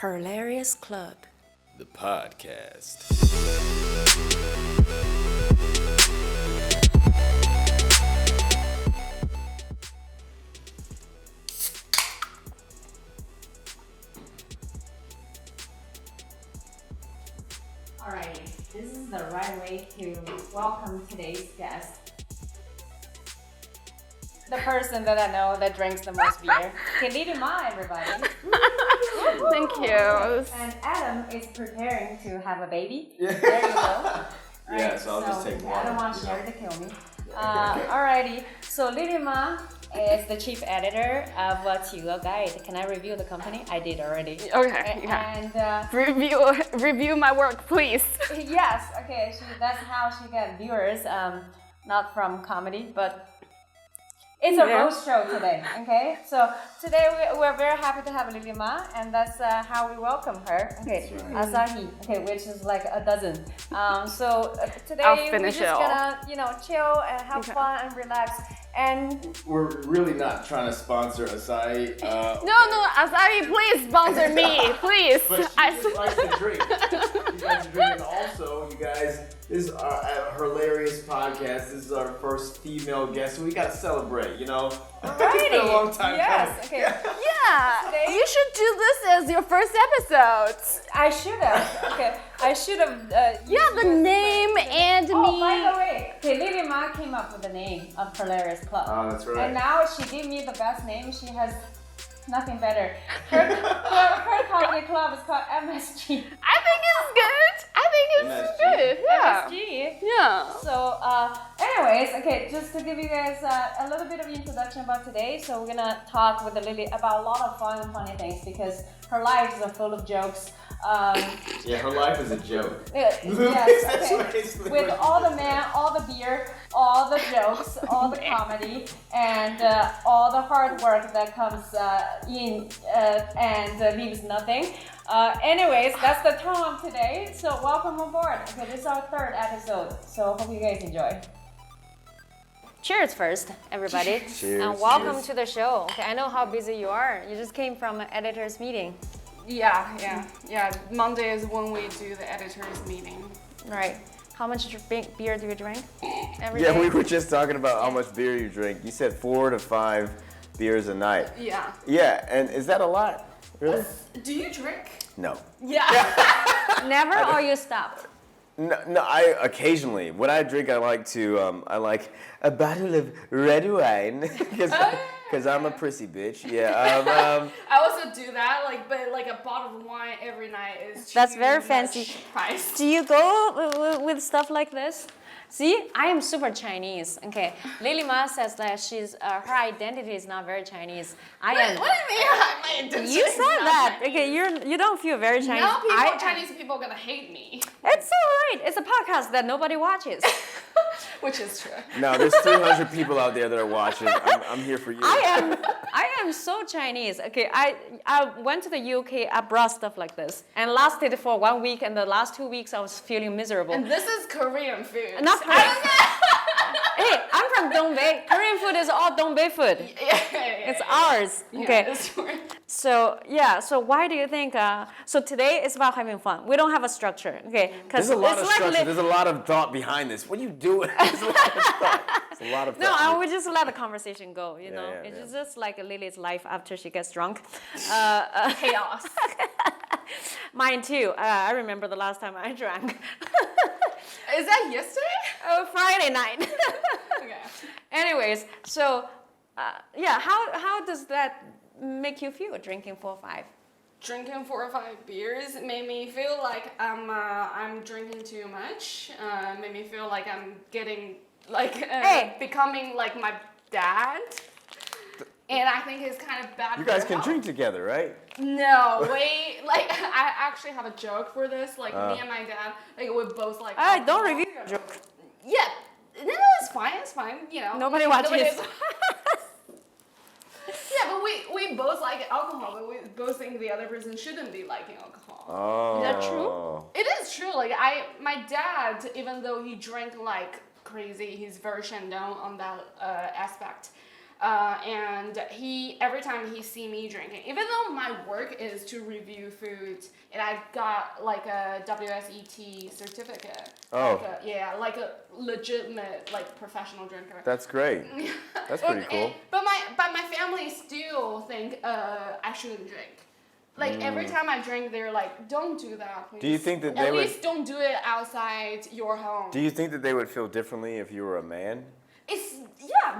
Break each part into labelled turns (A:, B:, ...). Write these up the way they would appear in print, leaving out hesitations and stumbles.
A: Hilarious Club.
B: The podcast.
C: Alright, this is the right way to welcome today's guest. The person that I know that drinks the most beer. Lily Ma, everybody.
D: Thank you.
C: And Adam is preparing to have a baby.
B: Yeah.
C: There you go.
B: Yeah, so I'll just take one.
C: I don't want Sherry to kill me. Alrighty, so Lily Ma is the chief editor of Qige Guide. Can I review the company? I did already.
D: Okay. Yeah.
C: And
D: Review my work, please.
C: yes, okay, that's how she got viewers, not from comedy, but it's a roast show today, okay? So today we're very happy to have Lily Ma, and that's how we welcome her. Okay, Asahi, okay, which is like a dozen. So today we're just gonna, chill and have fun and relax. And
B: we're really not trying to sponsor Acai.
D: No, Asahi, please sponsor me, please.
B: But she just likes to drink. She likes to drink, and also, you guys, this is our hilarious podcast. This is our first female guest, so we gotta celebrate, It's been a long time coming.
C: Okay.
D: Yeah,
C: Today-
D: you should do this as your first episode.
C: I should have. Okay, I should have.
D: The name and me.
C: Oh, by the way, Lily Ma came up with the name of Hilarious Club.
B: Oh, that's right.
C: And now she gave me the best name. She has nothing better. Her comedy club is called MSG.
D: I think it's good. I think it's good. Yeah.
C: MSG.
D: Yeah.
C: So, anyways, okay, just to give you guys a little bit of introduction about today. So we're gonna talk with Lily about a lot of fun and funny things because her life is full of jokes.
B: Yeah, her life is a joke.
C: Yes, okay. With all the men, all the beer, all the jokes, all the comedy, and all the hard work that comes in and leaves nothing. Anyways, that's the tone of today. So welcome aboard. Okay, this is our third episode. So hope you guys enjoy. Cheers first, everybody.
B: Cheers.
C: And welcome to the show. Okay, I know how busy you are. You just came from an editor's meeting.
D: Yeah. Monday is when we do the editors meeting.
C: Right. How much beer do you drink every
E: Yeah,
C: day?
E: we were just talking about how much beer you drink. You said 4 to 5 beers a night.
D: Yeah.
E: Yeah, and is that a lot? Really?
D: Do you drink?
E: No.
D: Yeah.
C: Never, or you stopped?
E: No, I occasionally. When I drink, I like a bottle of red wine because I'm a prissy bitch. Yeah.
D: I also do that, but a bottle of wine every night is
C: That's
D: too
C: very
D: much
C: fancy.
D: price.
C: Do you go with stuff like this? See, I am super Chinese. Okay, Lily Ma says that her identity is not very Chinese. I am.
D: What do you mean? My identity
C: You
D: is
C: said
D: not
C: that.
D: Chinese?
C: Okay, you don't feel very Chinese.
D: Now Chinese people are gonna hate me,
C: It's alright. It's a podcast that nobody watches.
D: which is true.
E: No, there's 300 people out there that are watching. I'm here for you.
C: I am so Chinese. Okay, I went to the UK. I brought stuff like this and lasted for 1 week. And the last 2 weeks, I was feeling miserable.
D: And this is Korean food.
C: Not Korean. Hey, I'm from Dongbei. Korean food is all Dongbei food. It's ours. Okay.
D: Yeah, it's true.
C: So why do you think? So today is about having fun. We don't have a structure. Okay.
E: There's a lot of structure. There's a lot of thought behind this. What are you doing? There's a lot of thought. It's a lot of
C: No,
E: thought.
C: we just let the conversation go. It's just like Lily's life after she gets drunk.
D: Chaos.
C: Mine too. I remember the last time I drank.
D: Is that yesterday?
C: Friday night.
D: Okay.
C: Anyways, so how does that make you feel drinking 4 or 5?
D: Drinking 4 or 5 beers made me feel like I'm drinking too much. Made me feel like I'm getting becoming like my dad. And I think it's kind of bad.
E: You guys can drink together, right?
D: No, I actually have a joke for this. Me and my dad, we both like.
C: All right, don't review your joke.
D: Yeah, no, it's fine.
C: Nobody watches.
D: Yeah, but we both like alcohol, but we both think the other person shouldn't be liking alcohol.
E: Oh.
D: Is that true? It is true. My dad, even though he drank like crazy, he's very Shandong on that aspect. And every time he see me drinking, even though my work is to review food, and I got like a WSET certificate.
E: Oh.
D: Like a legitimate like professional drinker.
E: That's great. That's pretty cool.
D: But my family still think I shouldn't drink. Like every time I drink, they're like, "Don't do that, please."
E: Do you think that they
D: At
E: would?
D: least don't do it outside your home.
E: Do you think that they would feel differently if you were a man?
D: It's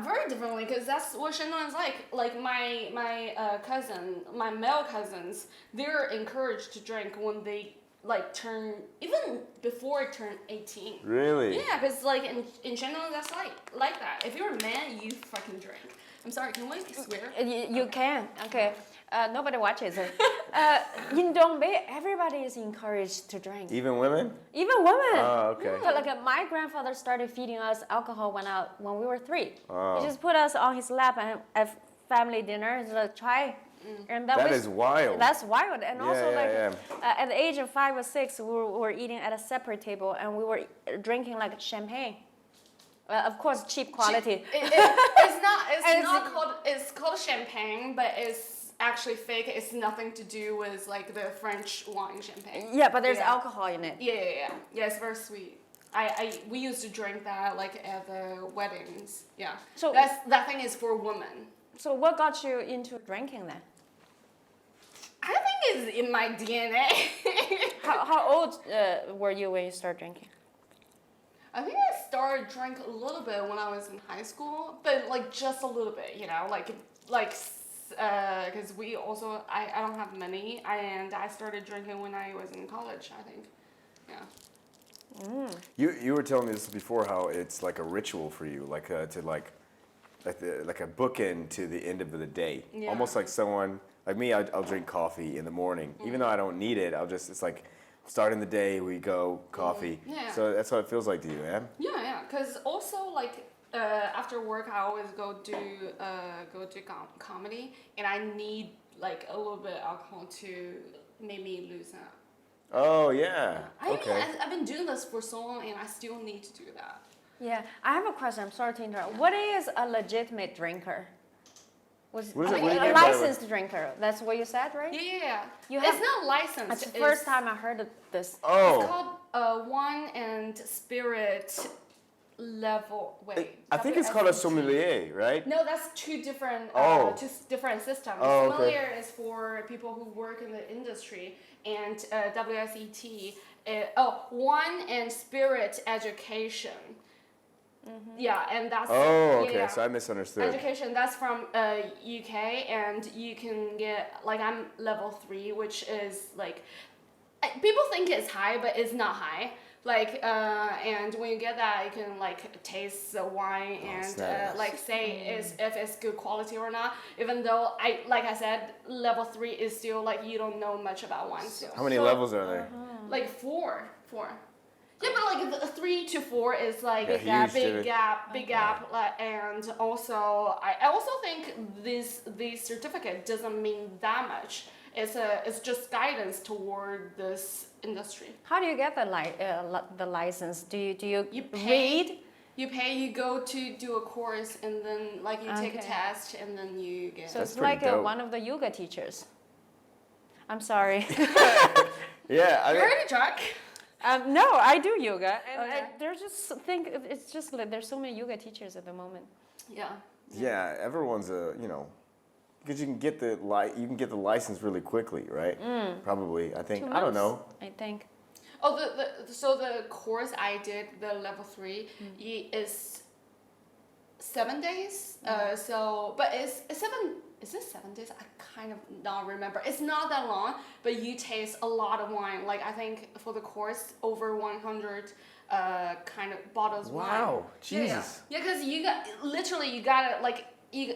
D: very differently because that's what Shandong is like. Like my male cousins, they're encouraged to drink when they like turn even before turn 18.
E: Really?
D: Yeah, because like in Shandong that's like that. If you're a man, you fucking drink. I'm sorry, can we swear?
C: You can. Okay. Nobody watches it. In Dongbei, everybody is encouraged to drink.
E: Even women?
C: Even women.
E: Oh, okay.
C: So like my grandfather started feeding us alcohol when we were 3.
E: Oh.
C: He just put us on his lap and at family dinner, he's like, try. And
E: That is wild.
C: That's wild. And also
E: yeah.
C: at the age of 5 or 6, we were eating at a separate table and we were drinking like champagne. Of course, cheap quality.
D: It's called champagne, but it's actually fake. It's nothing to do with like the French wine champagne.
C: Yeah, but there's alcohol in it.
D: Yeah, it's very sweet. We used to drink that like at the weddings. Yeah.
C: So
D: that thing is for women.
C: So what got you into drinking then?
D: I think it's in my DNA.
C: How old were you when you started drinking?
D: I think I started drink a little bit when I was in high school, but like just a little bit, you know, like because we also I don't have many, and I started drinking when I was in college, I think. Yeah.
E: You were telling me this before how it's like a ritual for you, like to like a bookend to the end of the day.
D: Yeah.
E: Almost like someone like me. I'll drink coffee in the morning, even though I don't need it. It's like starting the day. We go coffee.
D: Yeah.
E: So that's what it feels like to you, man.
D: Yeah. Because also like after work, I always go do comedy, and I need like a little bit of alcohol to make me loosen up.
E: Oh yeah. Okay.
D: I've been doing this for so long, and I still need to do that.
C: Yeah, I have a question. I'm sorry to interrupt. What is a legitimate drinker?
E: What is it?
C: A licensed drinker. That's what you said, right?
D: Yeah.
C: It's
D: not licensed.
C: That's the first time I heard of this.
E: Oh.
D: It's called wine and spirit level. Wait.
E: I think it's called a sommelier, right?
D: No, that's two different systems.
E: Oh, okay.
D: Sommelier is for people who work in the industry, and WSET. Wine and spirit education. Mm-hmm. Yeah, and that's.
E: Oh, okay.
D: Yeah.
E: So I misunderstood.
D: Education, that's from UK, and you can get like I'm level 3, which is like people think it's high, but it's not high. Like and when you get that, you can like taste the wine and like say if it's good quality or not. Even though I said, level 3 is still like you don't know much about wine still.
E: How many levels are there?
D: Like four. Yeah, but like the 3 to 4 is like big gap. Like, and also I also think this certificate doesn't mean that much. It's just guidance toward this industry.
C: How do you get the license? Do you
D: read? You pay. You go to do a course, and then like you take a test, and then you get.
C: So it's like one of the yoga teachers. I'm sorry.
E: Yeah, I mean,
D: you're already drunk.
C: No, I do yoga, and it's just like there's so many yoga teachers at the moment.
D: Yeah.
E: Yeah, everyone's because you can get the license really quickly, right? Probably, I think.
C: 2
E: I don't
C: months,
E: know.
C: I think.
D: Oh, the course I did, the level 3, is 7 days. But it's 7. Is it 7 days? I kind of don't remember. It's not that long, but you taste a lot of wine. Like I think for the course, over 100 kind of bottles of wine.
E: Wow, Jesus.
D: Yeah, because you gotta like you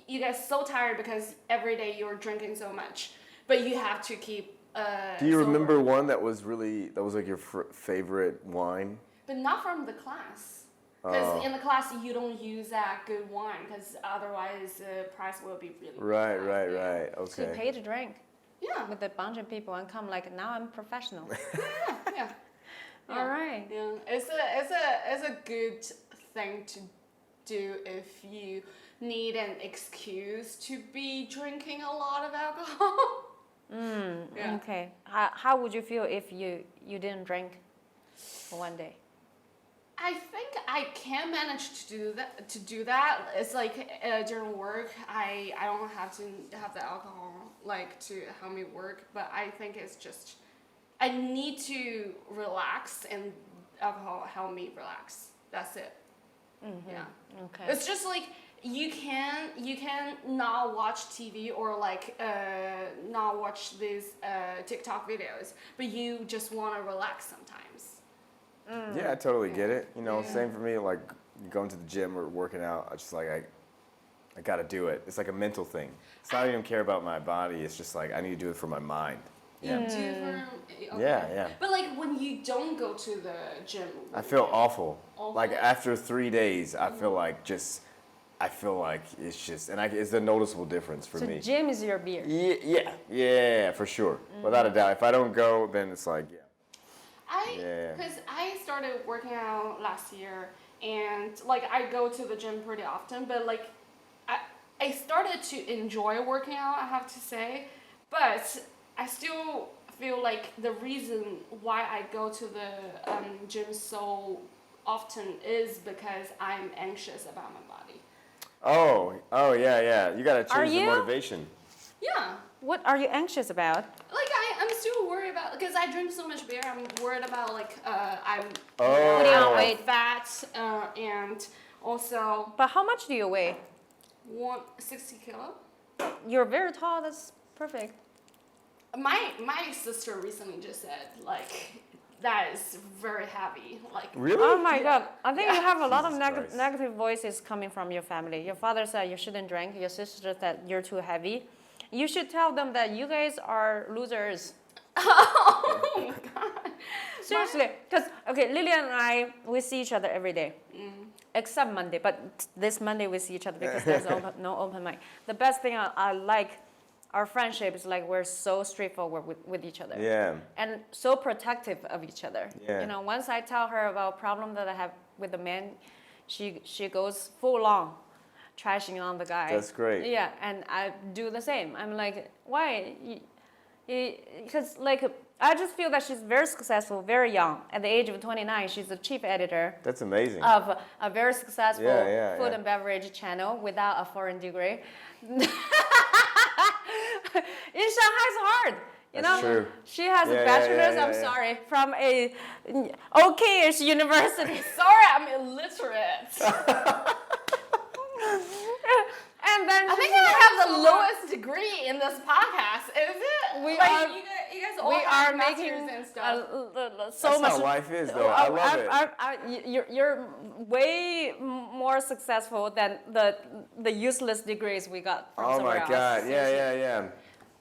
D: get so tired because every day you're drinking so much, but you have to keep.
E: Do you
D: sober.
E: remember one that was like your favorite wine?
D: But not from the class. Because in the class you don't use that good wine, because otherwise the price will be really
E: Right.
D: high.
E: Okay.
C: So you pay to drink.
D: Yeah.
C: With a bunch of people and come like now I'm professional.
D: Yeah.
C: All right.
D: Yeah. It's a good thing to do if you need an excuse to be drinking a lot of alcohol. Yeah.
C: Okay. How would you feel if you didn't drink for one day?
D: I think I can manage to do that. It's like during work, I don't have to have the alcohol like to help me work, but I think it's just I need to relax and alcohol help me relax. That's it. Yeah.
C: Okay.
D: It's just like you can not watch TV or like not watch these TikTok videos, but you just want to relax sometimes.
E: Yeah, I totally get it. You know, same for me. Like going to the gym or working out, I just like I got to do it. It's like a mental thing. It's not even care about my body. It's just like I need to do it for my mind. Yeah.
D: You do for okay.
E: Yeah.
D: But like when you don't go to the gym,
E: I feel awful.
D: Awful?
E: Like after 3 days, I feel like it's just, and it's a noticeable difference for me.
C: So gym is your beer.
E: Yeah, for sure. Without a doubt. If I don't go, then it's like,
D: Because I started working out last year, and like I go to the gym pretty often, but like I started to enjoy working out, I have to say, but I still feel like the reason why I go to the gym so often is because I'm anxious about my body.
E: Oh yeah. You gotta change the motivation.
D: Yeah.
C: What are you anxious about?
D: Like I'm still worried about because I drink so much beer. I'm worried about like I'm
C: Putting on weight.
D: fat and also
C: But how much do you weigh?
D: 160 kilo.
C: You're very tall. That's perfect.
D: My sister recently just said like that is very heavy. Like
E: Really?
C: Oh my God! I think you have a lot of
E: Jesus Christ.
C: negative voices coming from your family. Your father said you shouldn't drink. Your sister said you're too heavy. You should tell them that you guys are losers.
D: Oh my God.
C: Seriously, because Lily and I, we see each other every day, except Monday. But this Monday we see each other because there's no open mic. The best thing I like, our friendship is like we're so straightforward with each other.
E: Yeah.
C: And so protective of each other.
E: Yeah.
C: You know, once I tell her about a problem that I have with the man, she goes full on trashing on the guy.
E: That's great.
C: Yeah, and I do the same. I'm like, why? Because like I just feel that she's very successful, very young. At the age of 29, she's the chief editor
E: That's amazing.
C: of a very successful food
E: Yeah.
C: and beverage channel without a foreign degree. In Shanghai, it's hard. You
E: That's
C: know,
E: true.
C: She has a bachelor's. I'm sorry, from a okay-ish university.
D: Sorry, I'm illiterate.
C: And then
D: I think I have the lowest degree in this podcast. Is it?
C: We
D: like,
C: are-
D: you guys all
C: we
D: have
C: are
D: masters
C: making
D: and stuff.
C: so
E: That's
C: much.
E: how life is, though. I love it.
C: You're way more successful than the useless degrees we got from
E: Oh
C: somewhere
E: my
C: else.
E: God! Yeah.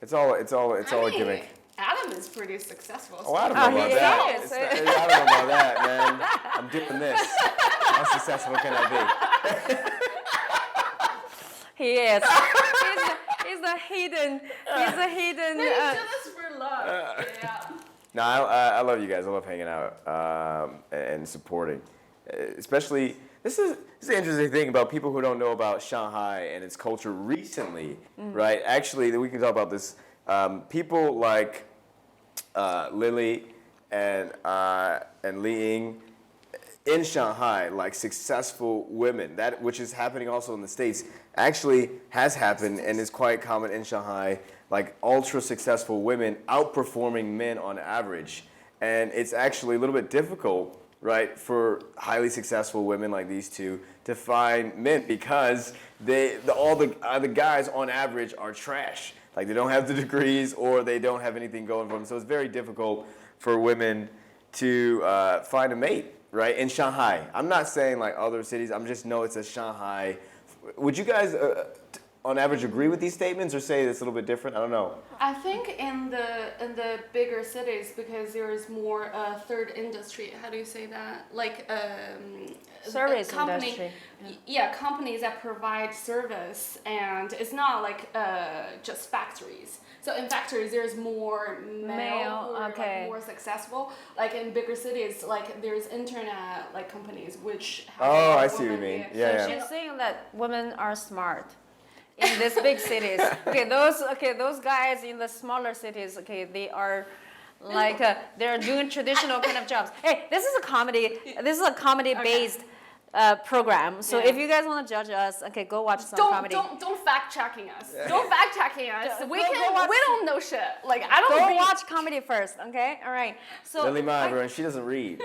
E: It's all a gimmick.
D: Adam is pretty successful.
E: Oh, I don't know about that.
C: is.
E: I don't know about that, man. I'm doing this. How successful can I be?
C: He is. He's a hidden. He's a hidden.
D: No, you do this for love. Yeah.
E: No, I love you guys. I love hanging out and supporting. Especially, this is an interesting thing about people who don't know about Shanghai and its culture recently, right? Actually, we can talk about this. People like Lily and Li Ying in Shanghai, like successful women, that which is happening also in the States, actually has happened and is quite common in Shanghai, like ultra successful women outperforming men on average. And it's actually a little bit difficult, right, for highly successful women like these two to find men because all the guys on average are trash. Like they don't have the degrees or they don't have anything going for them. So it's very difficult for women to find a mate, right, in Shanghai. I'm not saying like other cities. I'm just know it's a Shanghai. Would you guys, on average, agree with these statements or say it's a little bit different? I don't know.
D: I think in the bigger cities because there is more third industry. How do you say that? Like
C: Service
D: company,
C: industry.
D: Yeah, companies that provide service, and it's not like just factories. So in factories, there's more male like more successful. Like in bigger cities, like there's internet like companies which have
E: I see what you mean. Yeah.
C: She's saying that women are smart in these big cities. Those guys in the smaller cities, they are like they're doing traditional kind of jobs. Hey, this is a comedy. This is a comedy-based program. So if you guys want to judge us, go watch some comedy.
D: Don't fact checking us. Don't fact checking us. We don't know shit. Like I don't.
C: Go watch comedy first. Okay. All right. So
E: Lily Ma, everyone, she doesn't read.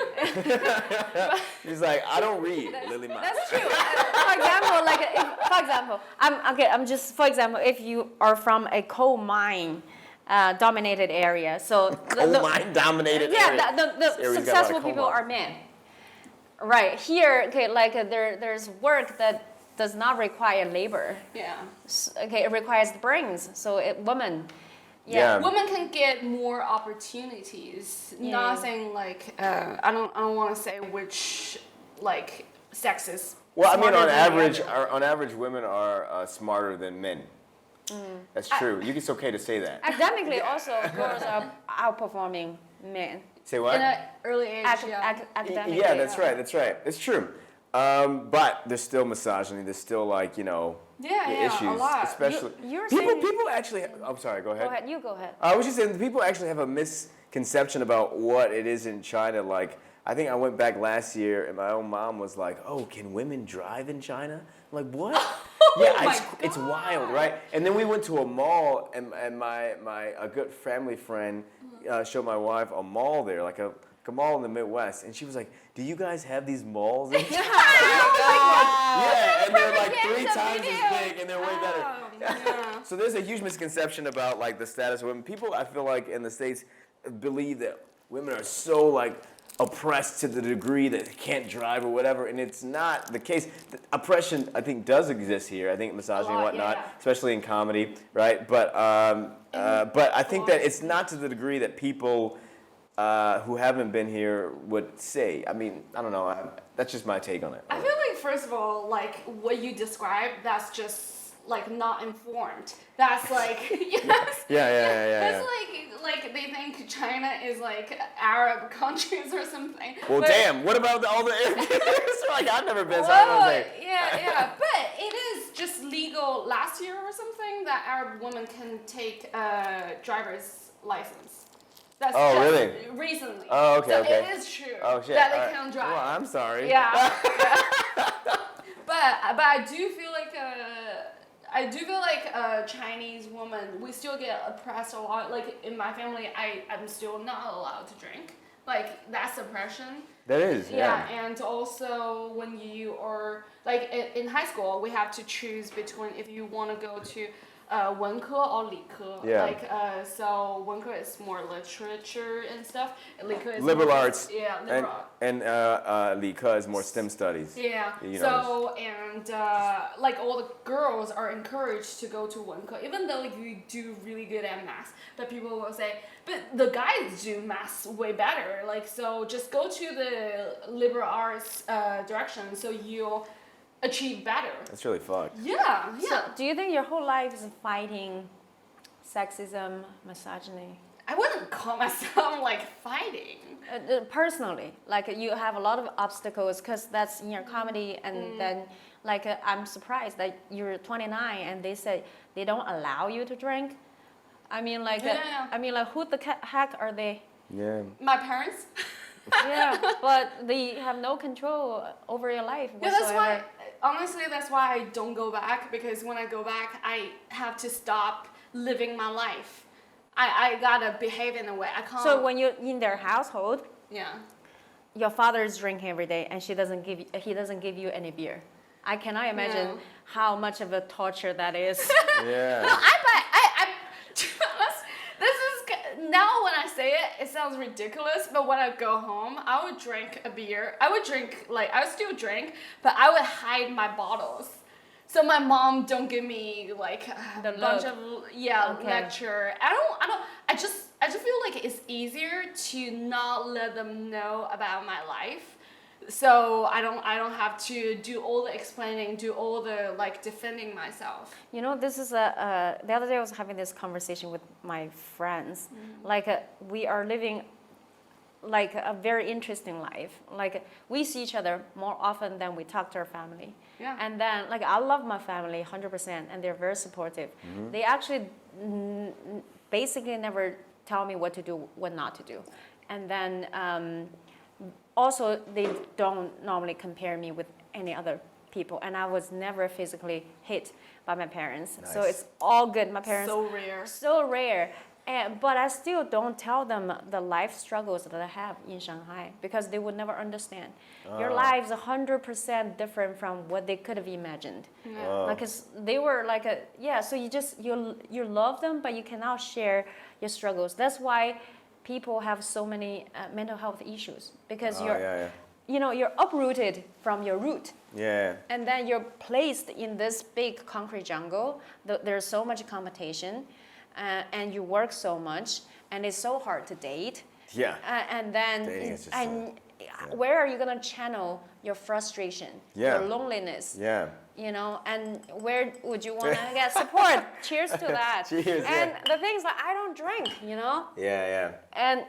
E: She's like, I don't read. Lily Ma.
C: That's true. For example, if you are from a coal mine dominated area, so
E: coal mine dominated area.
C: The successful people are men. Right here, there's work that does not require labor.
D: Yeah.
C: It requires the brains. So women.
E: Yeah.
D: Women can get more opportunities. Not saying like I don't want to say which like sex is.
E: Well, I mean, on average, women are smarter than men. That's true. It's okay to say that.
C: Academically, also, girls are outperforming men.
E: Say what?
D: In an early age,
C: academically.
E: Yeah, that's right. It's true. But there's still misogyny. There's still issues,
D: a lot.
E: especially
C: You're
E: people actually. I'm sorry. Go ahead.
C: You go ahead.
E: I was just saying people actually have a misconception about what it is in China. Like I think I went back last year and my own mom was like, "Oh, can women drive in China?" I'm like, what? It's wild, right? And then we went to a mall, and a good family friend showed my wife a mall there, like a mall in the Midwest, and she was like, "Do you guys have these malls?" And and they're like 3 times as big, and they're way better. So there's a huge misconception about like the status of women. People, I feel like in the States, believe that women are so like oppressed to the degree that they can't drive or whatever, and it's not the case. The oppression, I think, does exist here. I think misogyny and whatnot, especially in comedy, right? But I think that it's not to the degree that people who haven't been here would say. I mean, I don't know. That's just my take on it.
D: I feel like, first of all, like what you described, that's just like not informed. That's like That's like they think China is like Arab countries or something.
E: Well, damn. What about all the Arab countries? Like I've never been. So I don't know.
D: But it is just legal last year or something that Arab women can take a driver's license. That's
E: really?
D: Recently.
E: Oh, okay.
D: So
E: okay.
D: it is true
E: that
D: they can drive.
E: Well, I'm sorry.
D: Yeah. But I do feel like a Chinese woman, we still get oppressed a lot. Like in my family, I'm still not allowed to drink. Like that's oppression.
E: That is. Yeah.
D: And also when you are like in high school, we have to choose between if you want to go to 文科 or 理科.
E: Yeah.
D: Like so 文科 is more literature and stuff. 理科 is
E: liberal
D: more,
E: arts.
D: Yeah, liberal arts.
E: And 理科 is more STEM studies.
D: Yeah. So and like all the girls are encouraged to go to 文科, even though you do really good at math. But people will say, but the guys do math way better. Like so, just go to the liberal arts direction, so you'll achieve better.
E: That's really fucked.
D: Yeah.
C: So, do you think your whole life is fighting sexism, misogyny?
D: I wouldn't call myself like fighting.
C: Personally, like you have a lot of obstacles because that's in your comedy, and then like I'm surprised that you're 29 and they say they don't allow you to drink. I mean, like, who the heck are they?
E: Yeah.
D: My parents.
C: Yeah, but they have no control over your life whatsoever.
D: Yeah, that's why. Honestly, that's why I don't go back, because when I go back, I have to stop living my life. I gotta behave in a way. I can't.
C: So when you're in their household,
D: yeah,
C: your father is drinking every day, and he doesn't give you any beer. I cannot imagine how much of a torture that is.
E: Yeah.
D: No, this is now when I say it, it sounds ridiculous. But when I go home, I would drink a beer. I would still drink, but I would hide my bottles, so my mom don't give me like a bunch of lecture. I just feel like it's easier to not let them know about my life. so I don't have to do all the explaining, do all the like defending myself.
C: You know, this is the other day I was having this conversation with my friends. Like we are living like a very interesting life. Like we see each other more often than we talk to our family.
D: Yeah.
C: And then like I love my family 100% and they're very supportive. They actually basically never tell me what to do, what not to do. And then also they don't normally compare me with any other people. And I was never physically hit by my parents.
E: Nice.
C: So it's all good. My parents.
D: So rare.
C: So rare. But I still don't tell them the life struggles that I have in Shanghai because they would never understand. Your life's 100% different from what they could have imagined.
D: Yeah.
C: Like, 'cause they were like so you love them, but you cannot share your struggles. That's why people have so many mental health issues because you're uprooted from your root.
E: Yeah.
C: And then you're placed in this big concrete jungle. There's so much competition. And you work so much, and it's so hard to date.
E: Yeah.
C: And then,
E: Dating is just
C: where are you gonna channel your frustration, your loneliness?
E: Yeah.
C: You know, and where would you wanna get support? Cheers to that.
E: Cheers.
C: And the things that I don't drink, you know.
E: Yeah.
C: And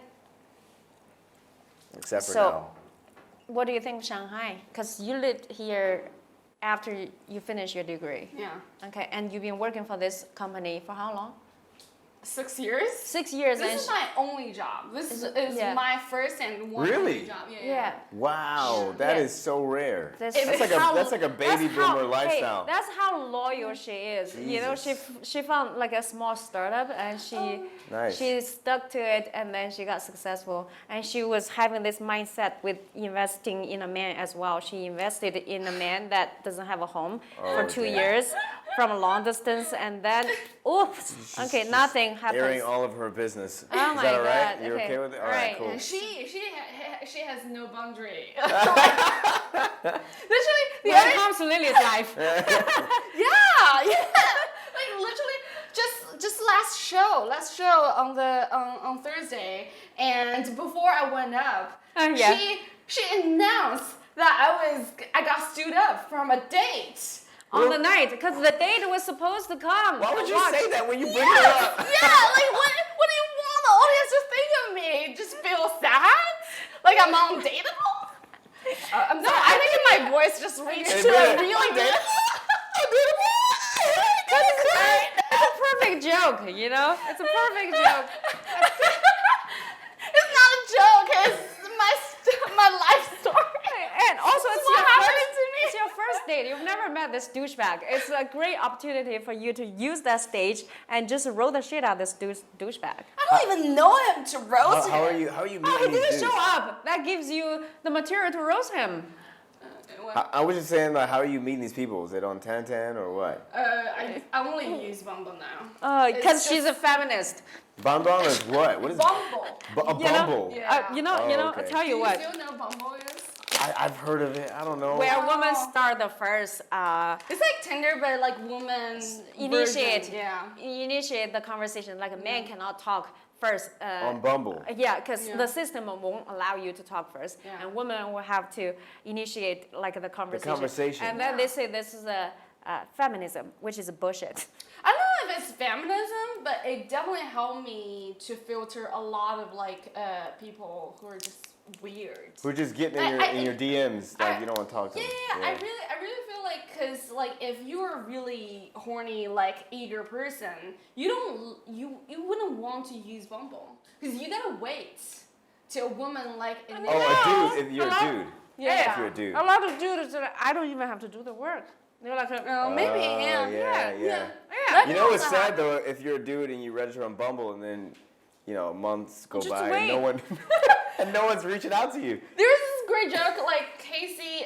E: Except for
C: so,
E: now.
C: what do you think of Shanghai? Because you lived here after you finished your degree.
D: Yeah.
C: Okay, and you've been working for this company for how long?
D: 6 years.
C: 6 years.
D: This is my only job. This is my first and one only job.
C: Yeah.
E: Wow, that is so rare.
C: That's
E: like a baby boomer lifestyle.
C: Hey, that's how loyal she is.
E: Jesus.
C: You know, she found like a small startup and she stuck to it and then she got successful. And she was having this mindset with investing in a man as well. She invested in a man that doesn't have a home for 2 years from a long distance, and then oops, okay, nothing happens.
E: Airing all of her business.
C: Oh
E: Is that all right?
C: God.
E: You're okay with it? All right, cool.
D: She has no boundary.
C: Literally, when it comes to Lily's life.
D: yeah. Like literally, just last show on Thursday, and before I went up, she announced that I got stood up from a date.
C: On the night, because the date was supposed to come.
E: Why would you say that when you bring her up?
D: Yeah, like what do you want the audience to think of me? Just feel sad? Like I'm undateable? I'm sorry, I think my voice just reached to a really good.
C: It's a perfect joke, you know? It's a perfect joke.
D: It's not a joke, it's my life story.
C: And also,
D: It's
C: your first date. You've never met this douchebag. It's a great opportunity for you to use that stage and just roll the shit out of this douchebag.
D: I don't even know him to roast him.
E: How are you meeting
C: Oh, he
E: these
C: didn't
E: dudes?
C: show up. That gives you the material to roast him.
E: I was just saying, like, how are you meeting these people? Is it on 1010 or what?
D: I only use Bumble now.
C: Because she's a feminist.
E: Bumble is what? What is
D: Bumble.
E: A Bumble?
D: Yeah.
C: You know,
E: okay.
C: I'll tell you what.
D: Do you still know Bumble is?
E: I've heard of it. I don't know.
C: Where women start the first
D: It's like Tinder, but like women
C: initiate.
D: version. Yeah.
C: Initiate the conversation. Like a man cannot talk first.
E: On Bumble.
C: Yeah, because the system won't allow you to talk first, and women will have to initiate like the conversation. And then they say this is a feminism, which is a bullshit.
D: I don't know if it's feminism, but it definitely helped me to filter a lot of like people who are just weird.
E: We're just getting in your DMs, like you don't want to talk to them.
D: Yeah, I really feel like, cause like if you're a really horny, like eager person, you wouldn't want to use Bumble, cause you gotta wait till a woman like.
E: A dude. If you're a dude.
C: Yeah.
E: If you're a dude.
C: A lot of dudes, I don't even have to do the work. They're like,
D: maybe,
E: yeah. You know what's sad though? If you're a dude and you register on Bumble and then, months go
C: Just
E: by
C: wait.
E: and no one's reaching out to you.
D: There's this great joke, like Casey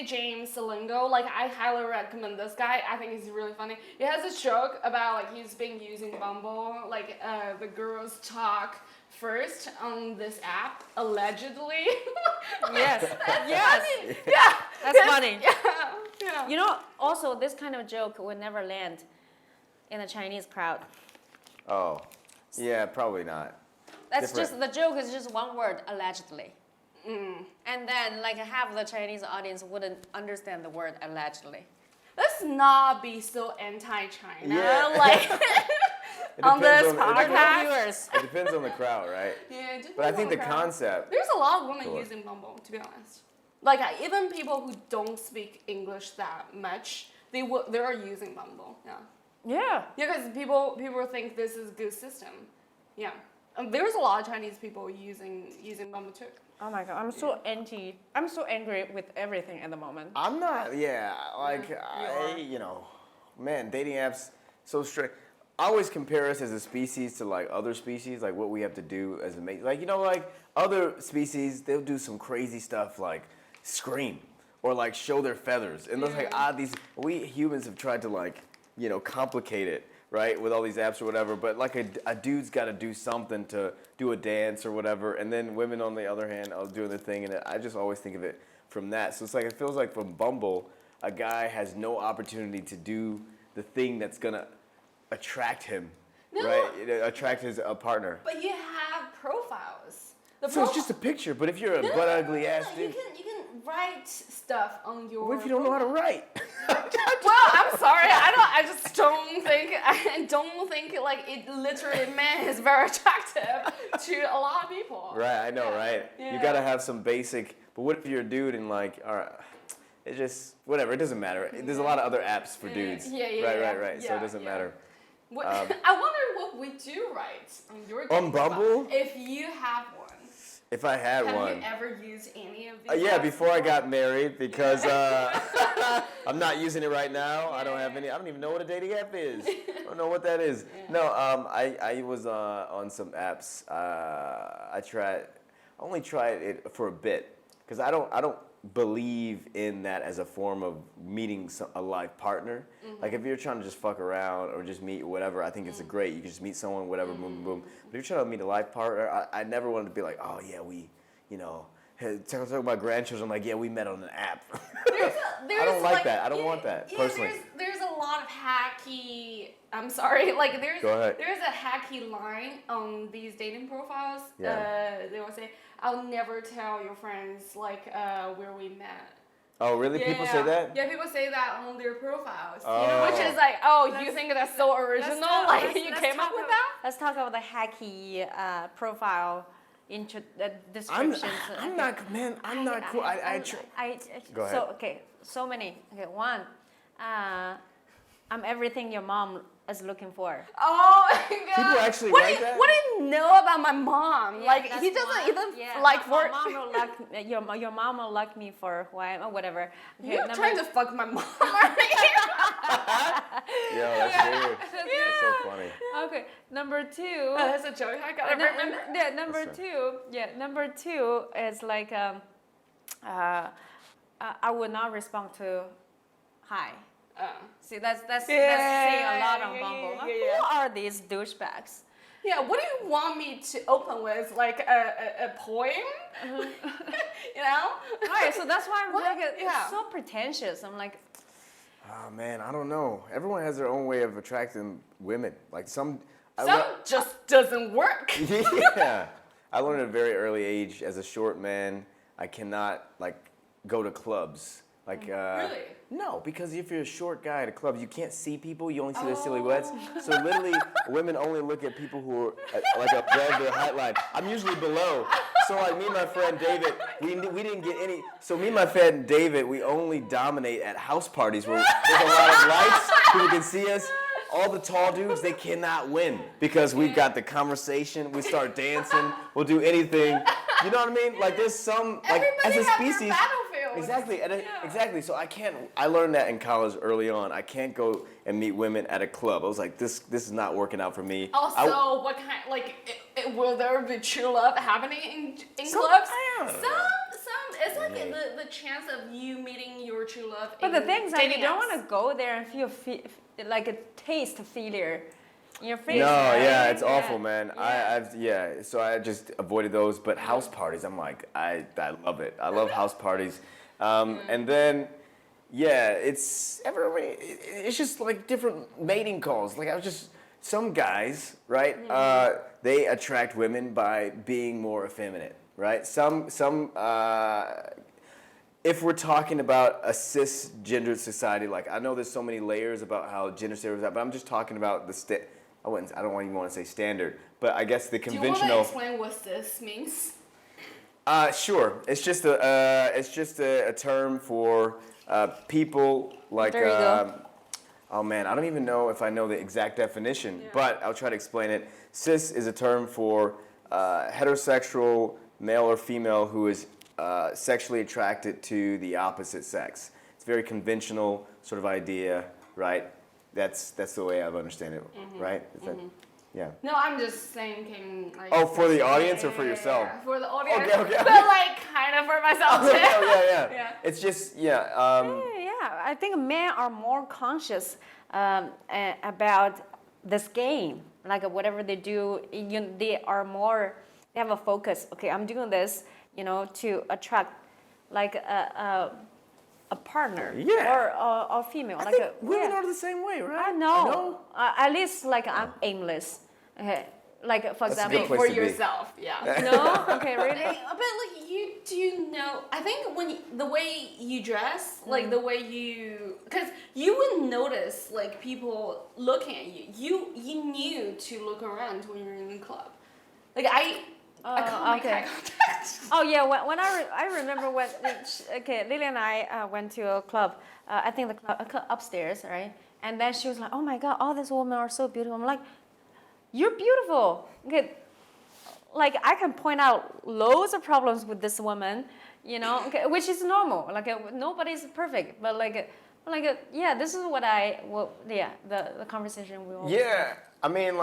D: James Salingo. Like I highly recommend this guy. I think he's really funny. He has this joke about like he's been using Bumble. Like the girls talk first on this app, allegedly.
C: yes.
D: Funny. Yeah.
C: That's funny.
D: Yeah.
C: You know, also this kind of joke would never land in a Chinese crowd.
E: Oh, yeah, probably not.
C: That's just the joke is just one word, allegedly.
A: And then like half the Chinese audience wouldn't understand the word allegedly.
D: Let's not be so anti-China.
E: Yeah.
D: Like on this podcast.
A: Viewers.
E: It depends on the crowd, right?
D: Yeah, it
E: But I
D: depends
E: think
D: on
E: the
D: crowd.
E: concept.
D: There's a lot of women
E: Sure.
D: using Bumble, to be honest. Like even people who don't speak English that much, they are using Bumble. Yeah.
A: Yeah.
D: Yeah, because people think this is a good system. Yeah. There's a lot of Chinese people using Bumble too.
A: Oh my god, I'm so angry with everything at the moment.
E: I'm not, man, dating apps so strict. I always compare us as a species to like other species, like what we have to do as a mate. Like, like other species, they'll do some crazy stuff like scream or like show their feathers. And it's like, we humans have tried to like, complicate it, right, with all these apps or whatever. But like a dude's got to do something to do a dance or whatever. And then women, on the other hand, are doing their thing. And I just always think of it from that. So it's like, it feels like from Bumble, a guy has no opportunity to do the thing that's going to attract him, right? Attract his partner.
D: But you have profiles.
E: So it's just a picture. But if you're a butt ugly ass dude.
D: You can write stuff on your.
E: What if you don't know how to write?
D: Well, I'm sorry. I just don't think. I don't think like it literally is very attractive to a lot of people.
E: Right, I know, right?
D: Yeah.
E: You gotta have some basic. But what if you're a dude and like, all right, it just whatever. It doesn't matter. There's a lot of other apps for dudes. Right. So it doesn't matter.
D: I wonder what we do right on your
E: On Bumble?
D: If you have one.
E: If I had
D: Have
E: one.
D: you ever used any of these?
E: Yeah,
D: apps
E: before I got married, because I'm not using it right now. I don't have any. I don't even know what a dating app is. I don't know what that is. Yeah. No, I was on some apps. I only tried it for a bit because I don't believe in that as a form of meeting a life partner. Mm-hmm. Like if you're trying to just fuck around or just meet whatever, I think it's great. You can just meet someone, whatever, boom, boom. But if you're trying to meet a life partner, I never wanted to be like, oh yeah, we, talk about grandchildren. I'm like, yeah, we met on an app. I don't like that. I don't want that personally.
D: There's a lot of hacky. I'm sorry. Like
E: Go ahead.
D: there's a hacky line on these dating profiles.
E: Yeah.
D: They will say, "I'll never tell your friends like where we met."
E: Oh, really?
D: Yeah,
E: People say that?
D: Yeah, people say that on their profiles.
E: Oh.
D: Which is like, you think that's so original? Like you came up with that?
A: Let's talk about the hacky profile descriptions.
E: I'm not cool. Go ahead.
A: So many. Okay, one. I'm everything your mom is looking for.
D: Oh my god.
E: People actually write that?
D: What do you know about my mom?
A: Yeah,
D: like
A: that's
D: he doesn't
A: one.
D: even like
A: my
D: for.
A: mom will like your mom will like me for who I am or whatever. Okay,
D: You're trying to fuck my mom.
E: Yeah, that's weird. That's so funny.
A: Okay, number two.
D: That's a joke. I gotta remember.
A: Number two is like I would not respond to hi. See, that's saying a lot on Bumble. Who are these douchebags?
D: Yeah, what do you want me to open with? Like a poem? You know?
A: Right, so that's why I'm like,
D: Yeah.
A: it's so pretentious. I'm like,
E: Oh man, I don't know. Everyone has their own way of attracting women. Like some
D: just doesn't work.
E: Yeah. I learned at a very early age as a short man, I cannot like go to clubs. Like
D: Really?
E: No, because if you're a short guy at a club, you can't see people. You only see their silhouettes. So literally, women only look at people who are like above their height line. I'm usually below. So like me and my friend David, we didn't get any. So me and my friend David, we only dominate at house parties where there's a lot of lights. People can see us. All the tall dudes, they cannot win because we've got the conversation. We start dancing. We'll do anything. You know what I mean? Like there's some like
D: Everybody
E: as a
D: have their
E: species.
D: battlefield.
E: Exactly. Exactly. So I can't. I learned that in college early on. I can't go and meet women at a club. I was like, this is not working out for me.
D: Also, what kind will there be true love happening in clubs? It's like the chance of you meeting your true love.
A: but the thing is like, you
D: dating
A: don't
D: apps.
A: want to go there and feel like a taste failure in your face.
E: No,
A: right?
E: yeah, it's awful, man.
A: Yeah.
E: So I just avoided those. But house parties, I'm like, I love it. I love house parties. And then, yeah, it's just like different mating calls. Like some guys, right? They attract women by being more effeminate. right? If we're talking about a cisgendered society, like I know there's so many layers about how gender stereotypes, but I'm just talking about I don't even want to say standard, but I guess the conventional.
D: Do you want to explain what cis means?
E: Sure. It's just a term for people like.
A: There you go.
E: Oh man, I don't even know if I know the exact definition, but I'll try to explain it. Cis is a term for heterosexual male or female who is sexually attracted to the opposite sex. It's a very conventional sort of idea, right? That's the way I understand it, right? Is that, yeah.
D: No, I'm just thinking. Like,
E: oh, for the audience or for yourself?
D: Yeah, for the audience.
E: Okay.
D: But like, kind of for myself too.
E: yeah. It's just
A: I think men are more conscious about this game. Like whatever they do, they have a focus. Okay, I'm doing this, to attract like a partner or a female.
E: I think women are the same way, right?
A: I know. At least like I'm aimless. Okay. Like for example,
D: for yourself,
A: No? Okay, really?
D: But like you do know, I think the way you dress, like the way because you would notice like people looking at you. You knew to look around when you're in the club. Like I can't make eye contact.
A: Oh yeah, when I remember when Lily and I went to a club. I think the club upstairs, right? And then she was like, "Oh my God, all these women are so beautiful." I'm like, "You're beautiful." Okay, like I can point out loads of problems with this woman, okay, which is normal. Like nobody's perfect, but this is the conversation we all.
E: Yeah, I mean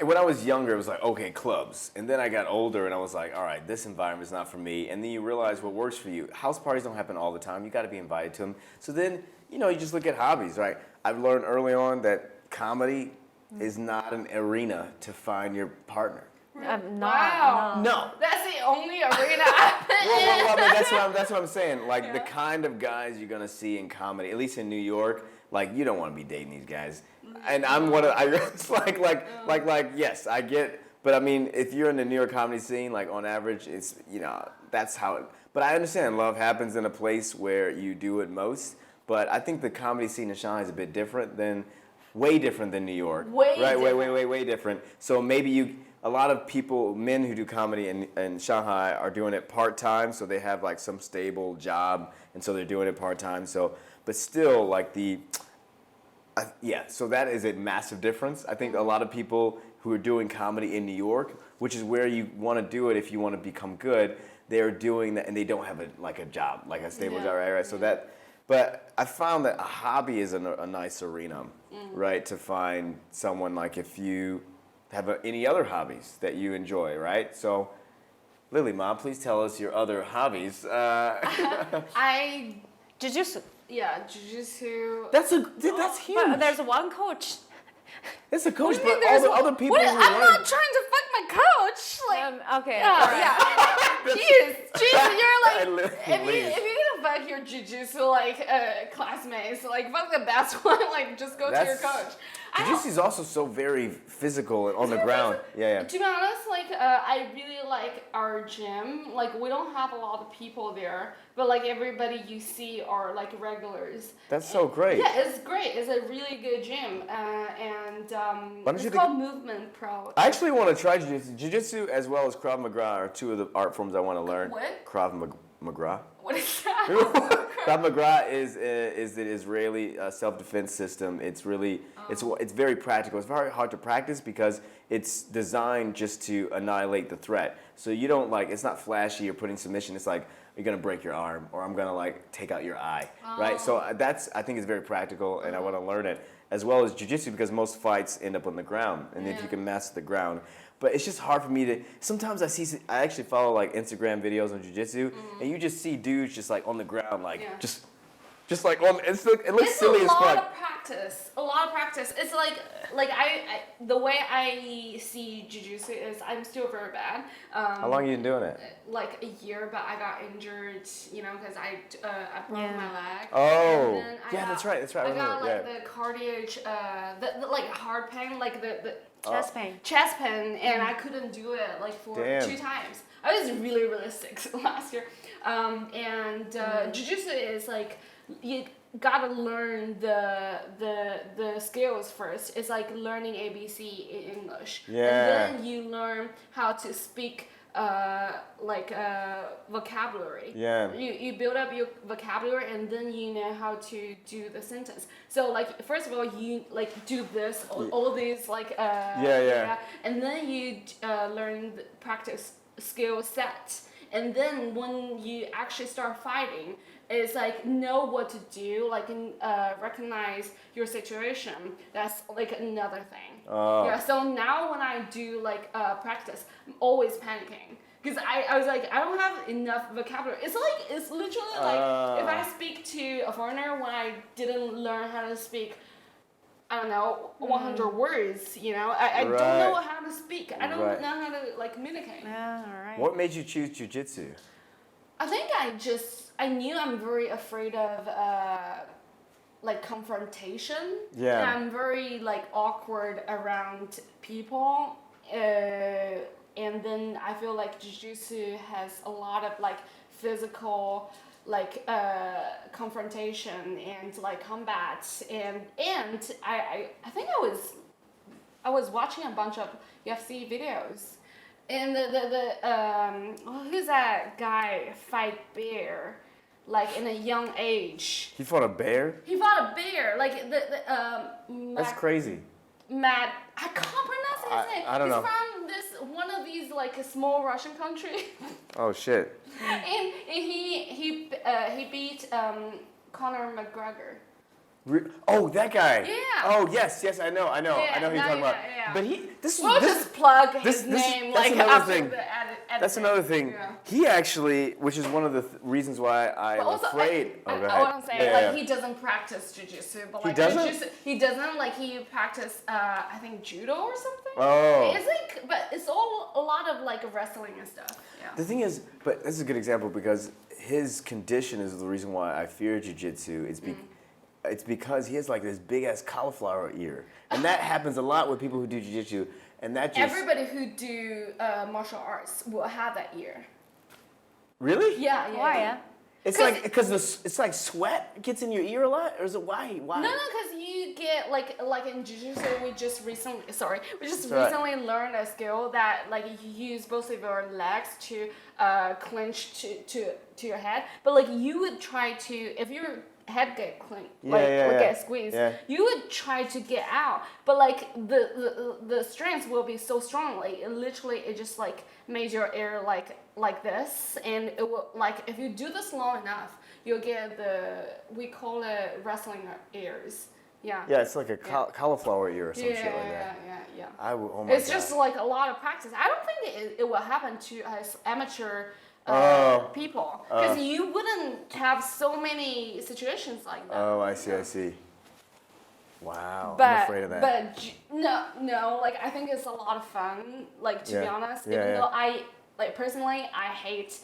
E: when I was younger, it was like, okay, clubs. And then I got older and I was like, all right, this environment is not for me. And then you realize what works for you. House parties don't happen all the time. You got to be invited to them. So then, you just look at hobbies, right? I've learned early on that comedy is not an arena to find your partner.
D: Wow.
E: No.
D: That's the only arena I've been in.
E: Well, I mean, that's what I'm saying. Like the kind of guys you're gonna see in comedy, at least in New York, like you don't want to be dating these guys. And I'm one of it's yes, I get. But I mean, if you're in the New York comedy scene, like on average, it's that's how it. But I understand love happens in a place where you do it most. But I think the comedy scene in Shanghai is a bit way different than New York. Way different. So maybe a lot of people, men who do comedy in Shanghai are doing it part-time, so they have like some stable job, and so they're doing it part-time. So, but still like so that is a massive difference. I think a lot of people who are doing comedy in New York, which is where you want to do it if you want to become good, they're doing that and they don't have a job, like a stable job, right? So but I found that a hobby is a nice arena, right? To find someone like if you have any other hobbies that you enjoy, right? So, Lily Ma, please tell us your other hobbies.
A: Jiu-jitsu.
D: Yeah, jiu-jitsu.
E: That's huge.
A: But there's one coach.
E: It's a coach, but all the other people
D: I'm not trying to fuck my coach.
A: Okay.
D: Jeez, you're like, if you're gonna fuck your jiu-jitsu classmates, fuck the best one, just go to your coach.
E: Jiu-jitsu is also so very physical and on the ground. Yeah.
D: To be honest, I really like our gym. We don't have a lot of people there, but everybody you see are regulars.
E: That's so great.
D: Yeah, it's great. It's a really good gym, and it's called Movement Pro.
E: I actually want to try jiu-jitsu. Jiu-jitsu as well as Krav Maga are two of the art forms I want to learn.
D: What?
E: Krav Maga.
D: What is that?
E: Krav Maga is the Israeli self-defense system. It's really it's very practical. It's very hard to practice because it's designed just to annihilate the threat. So you don't it's not flashy or putting submission. It's like you're gonna break your arm or I'm gonna take out your eye, right? So I think it's very practical and I want to learn it as well as jiu-jitsu because most fights end up on the ground and if you can master the ground. But it's just hard for me to. Sometimes I actually follow Instagram videos on jiu-jitsu, and you just see dudes just on the ground, just Just like it looks silly as
D: It's a lot
E: fuck.
D: of practice. A lot of practice. It's like I the way I see jiu-jitsu is I'm still very bad.
E: How long have you been doing it?
D: Like a year, but I got injured, because I broke my leg.
E: Oh,
D: And then
E: yeah, that's right.
D: I
E: remember,
D: got like
E: yeah.
D: the cardiac, the like heart pain, like the
A: Chest pain.
D: chest pain, and I couldn't do it like for
E: Damn.
D: 2 times. I was really really sick last year, and jiu-jitsu is like you gotta learn the skills first. It's like learning ABC in English,
E: Yeah.
D: and then you learn how to speak vocabulary.
E: Yeah.
D: You build up your vocabulary and then you know how to do the sentence. So like first of all you like do this all these like
E: Yeah.
D: and then you learn the practice skill set. And then when you actually start fighting, it's like know what to do, like recognize your situation. That's like another thing.
E: Oh.
D: Yeah. So now when I do like practice, I'm always panicking because I was like I don't have enough vocabulary. It's literally like if I speak to a foreigner when I didn't learn how to speak. I don't know, 100 words, I don't know how to speak. I don't know how to like communicate.
A: Yeah, all right.
E: What made you choose jiu-jitsu?
D: I think I knew I'm very afraid of like confrontation.
E: Yeah.
D: And I'm very like awkward around people. And then I feel like jiu-jitsu has a lot of like physical like confrontation and like combat and I think I was watching a bunch of UFC videos and who's that guy fight bear like in a young age.
E: He fought a bear?
D: He fought a bear like
E: That's crazy.
D: Matt, I can't pronounce his name.
E: I don't know.
D: He's from one of these like a small Russian country.
E: Oh shit.
D: And he beat Conor McGregor.
E: Oh, that guy.
D: Yeah.
E: Oh yes, I know who you're talking about.
D: Yeah.
E: But
D: We'll just plug his name
E: that's
D: like
E: another
D: after
E: thing.
D: the edit.
E: That's another thing.
D: Yeah.
E: He actually, which is one of the reasons why I'm
D: But also,
E: afraid.
D: I
E: Go ahead.
D: what I'm saying, he doesn't practice jiu-jitsu, but like
E: doesn't?
D: he doesn't like he practice I think judo or something.
E: Oh.
D: It's like, but it's all a lot of like wrestling and stuff. Yeah.
E: The thing is, but this is a good example because his condition is the reason why I fear jiu-jitsu. It's because he has like this big ass cauliflower ear, and that happens a lot with people who do jiu-jitsu, and that just
D: Everybody who do martial arts will have that ear.
E: really.
D: Yeah.
A: Why? Yeah.
E: It's like because it's like sweat gets in your ear a lot, or is it why?
D: No, because you get like in jiu-jitsu we just recently
E: right.
D: recently learned a skill that like you use both of your legs to clench to your head, but like you would try to if your head get get squeezed, you would try to get out, but like the strength will be so strong, like it just like made your ear like this, and it will like if you do this long enough, you'll get we call it wrestling ears. Yeah.
E: Yeah, it's like a cauliflower ear or some shit like that.
D: Yeah.
E: Oh my
D: It's
E: God.
D: just like a lot of practice. I don't think it will happen to us amateur people because you wouldn't have so many situations like that.
E: Oh, I see. Wow,
D: But,
E: I'm afraid of that.
D: But no, like I think it's a lot of fun. Like to be honest,
E: Yeah,
D: even
E: yeah.
D: though I like personally I hate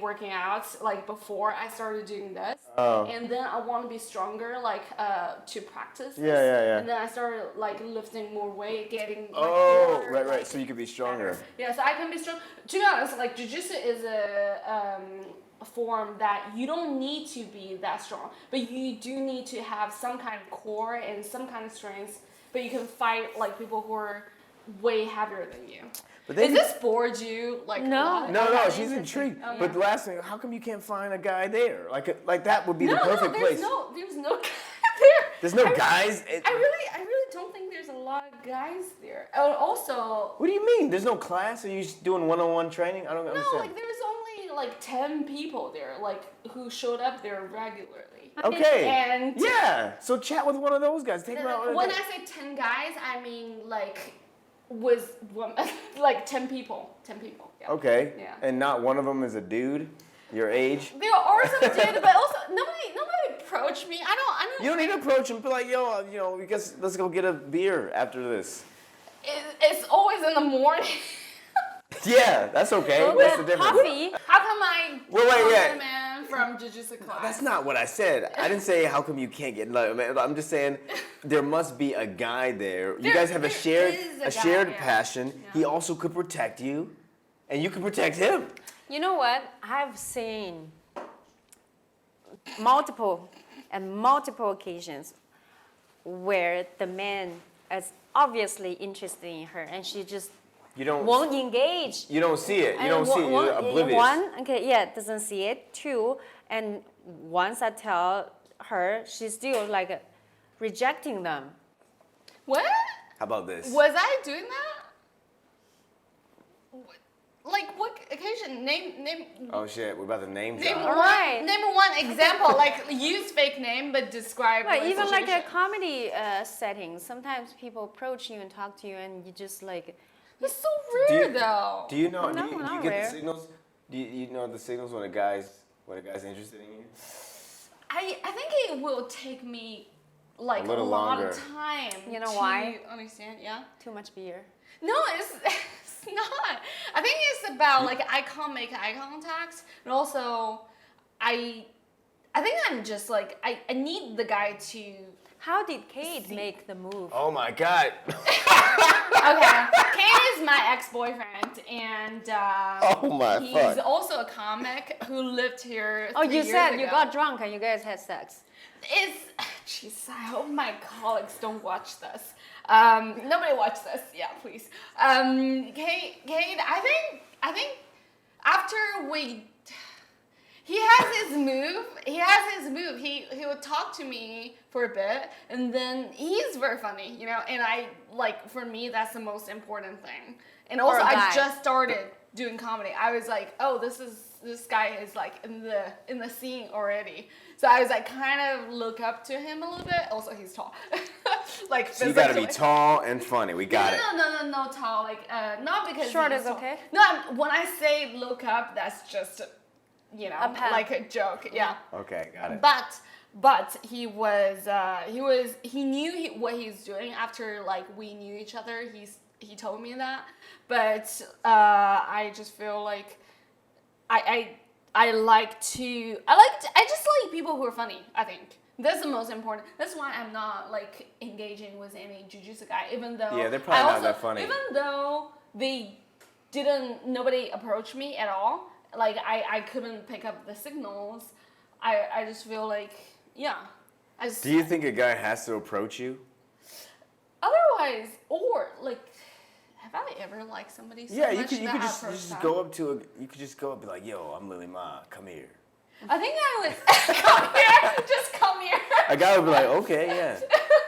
D: working out like before I started doing this, and then I want to be stronger like to practice. This.
E: Yeah.
D: And then I started like lifting more weight, getting. Like,
E: Oh,
D: bigger,
E: right.
D: like,
E: So you could be stronger.
D: better. Yeah, so I can be strong. To be honest, like jiu-jitsu is a form that you don't need to be that strong, but you do need to have some kind of core and some kind of strength. But you can fight like people who are way heavier than you.
E: But
D: Is this bored you? Like
A: No.
D: a lot?
E: No,
D: Okay.
E: she's intrigued.
D: Oh,
E: But
D: yeah.
E: the last thing, how come you can't find a guy there? Like that would be the perfect place.
D: There's no guy there.
E: There's no guys.
D: I really don't think there's a lot of guys there. And also,
E: What do you mean? There's no class? Are you just doing one-on-one training? I don't
D: no,
E: understand.
D: like there's only like 10 people there, like who showed up there regularly.
E: Okay.
D: And
E: yeah. So chat with one of those guys. Take them out.
D: when I say 10 guys, I mean like with like 10 people. 10 people. Yeah.
E: Okay.
D: Yeah.
E: And not one of them is a dude. Your age?
D: There are some dudes, but also nobody approached me. I don't.
E: You don't need to approach him. Be like, yo, because let's go get a beer after this.
D: It's always in the morning.
E: Yeah, that's okay.
A: Well,
E: That's the
A: the
E: difference.
A: coffee.
D: How come I
E: Wait.
D: a man from jiu-jitsu class?
E: That's not what I said. I didn't say how come you can't get. I'm just saying there must be a guy there. You guys have a
D: there
E: shared
D: is a guy,
E: shared
D: yeah.
E: passion.
D: Yeah.
E: He also could protect you, and you could protect him.
A: You know what? I've seen multiple occasions where the man is obviously interested in her, and she just won't engage.
E: You don't see it. You
A: And
E: don't see it. You're oblivious.
A: Doesn't see it. Two, and once I tell her, she's still like rejecting them.
D: What?
E: How about this?
D: Was I doing that? Like what occasion? Name.
E: Oh shit, we're about to name
D: Name
E: drop.
A: All right.
D: Name one example. Like use fake name, but describe.
A: Right,
D: the
A: even like a
D: situation.
A: comedy setting, sometimes people approach you and talk to you, and you just like,
D: It's so rare though.
E: Do you know?
A: No,
E: do you
A: not
E: get
A: rare.
E: the signals? Do you know the signals when a guy's interested in you?
D: I think it will take me like
E: A little
D: lot
E: longer.
D: of time.
A: You know
D: to
A: why?
D: Understand? Yeah.
A: too much beer.
D: No, it's not. I think it's about like I can't make eye contact, and also I think I'm just like I need the guy to.
A: How did Kate make the move?
E: Oh my god.
D: Okay, Kane is my ex-boyfriend, and
E: Oh my
D: he's
E: fuck.
D: also a comic who lived here.
A: Oh,
D: 3
A: you
D: years
A: said
D: ago.
A: you got drunk and you guys had sex.
D: It's. Jeez, I hope my colleagues don't watch this. Nobody watch this. Yeah, please. Kate, I think after we. He has his move. He would talk to me for a bit, and then he's very funny, And I for me, that's the most important thing. And also,
A: For a guy.
D: I just started doing comedy. I was like, oh, this guy is like in the scene already. So I was like, kind of look up to him a little bit. Also, he's tall. Like
E: So you gotta be tall and funny. We got it.
D: No, tall. Like not because
A: Short
D: he's
A: is
D: tall.
A: okay?
D: No, when I say look up, that's just
A: A pun.
D: like a joke. Yeah.
E: Okay, got it.
D: But he knew what he's doing after like we knew each other. He told me that, but I just feel like I just like people who are funny. I think that's the most important. That's why I'm not like engaging with any jujitsu guy, even though
E: Yeah, they're probably not that funny.
D: Even though nobody approached me at all. Like I couldn't pick up the signals. I just feel like
E: Do you think a guy has to approach you?
D: Otherwise, or like, have I ever liked somebody so
E: Yeah,
D: much
E: you
D: that
E: could
D: I
E: just
D: approached them?
E: go up to you could just go up and be like, yo, I'm Lily Ma, come here.
D: I think I would come here. Just come here.
E: A guy would be like, okay, yeah.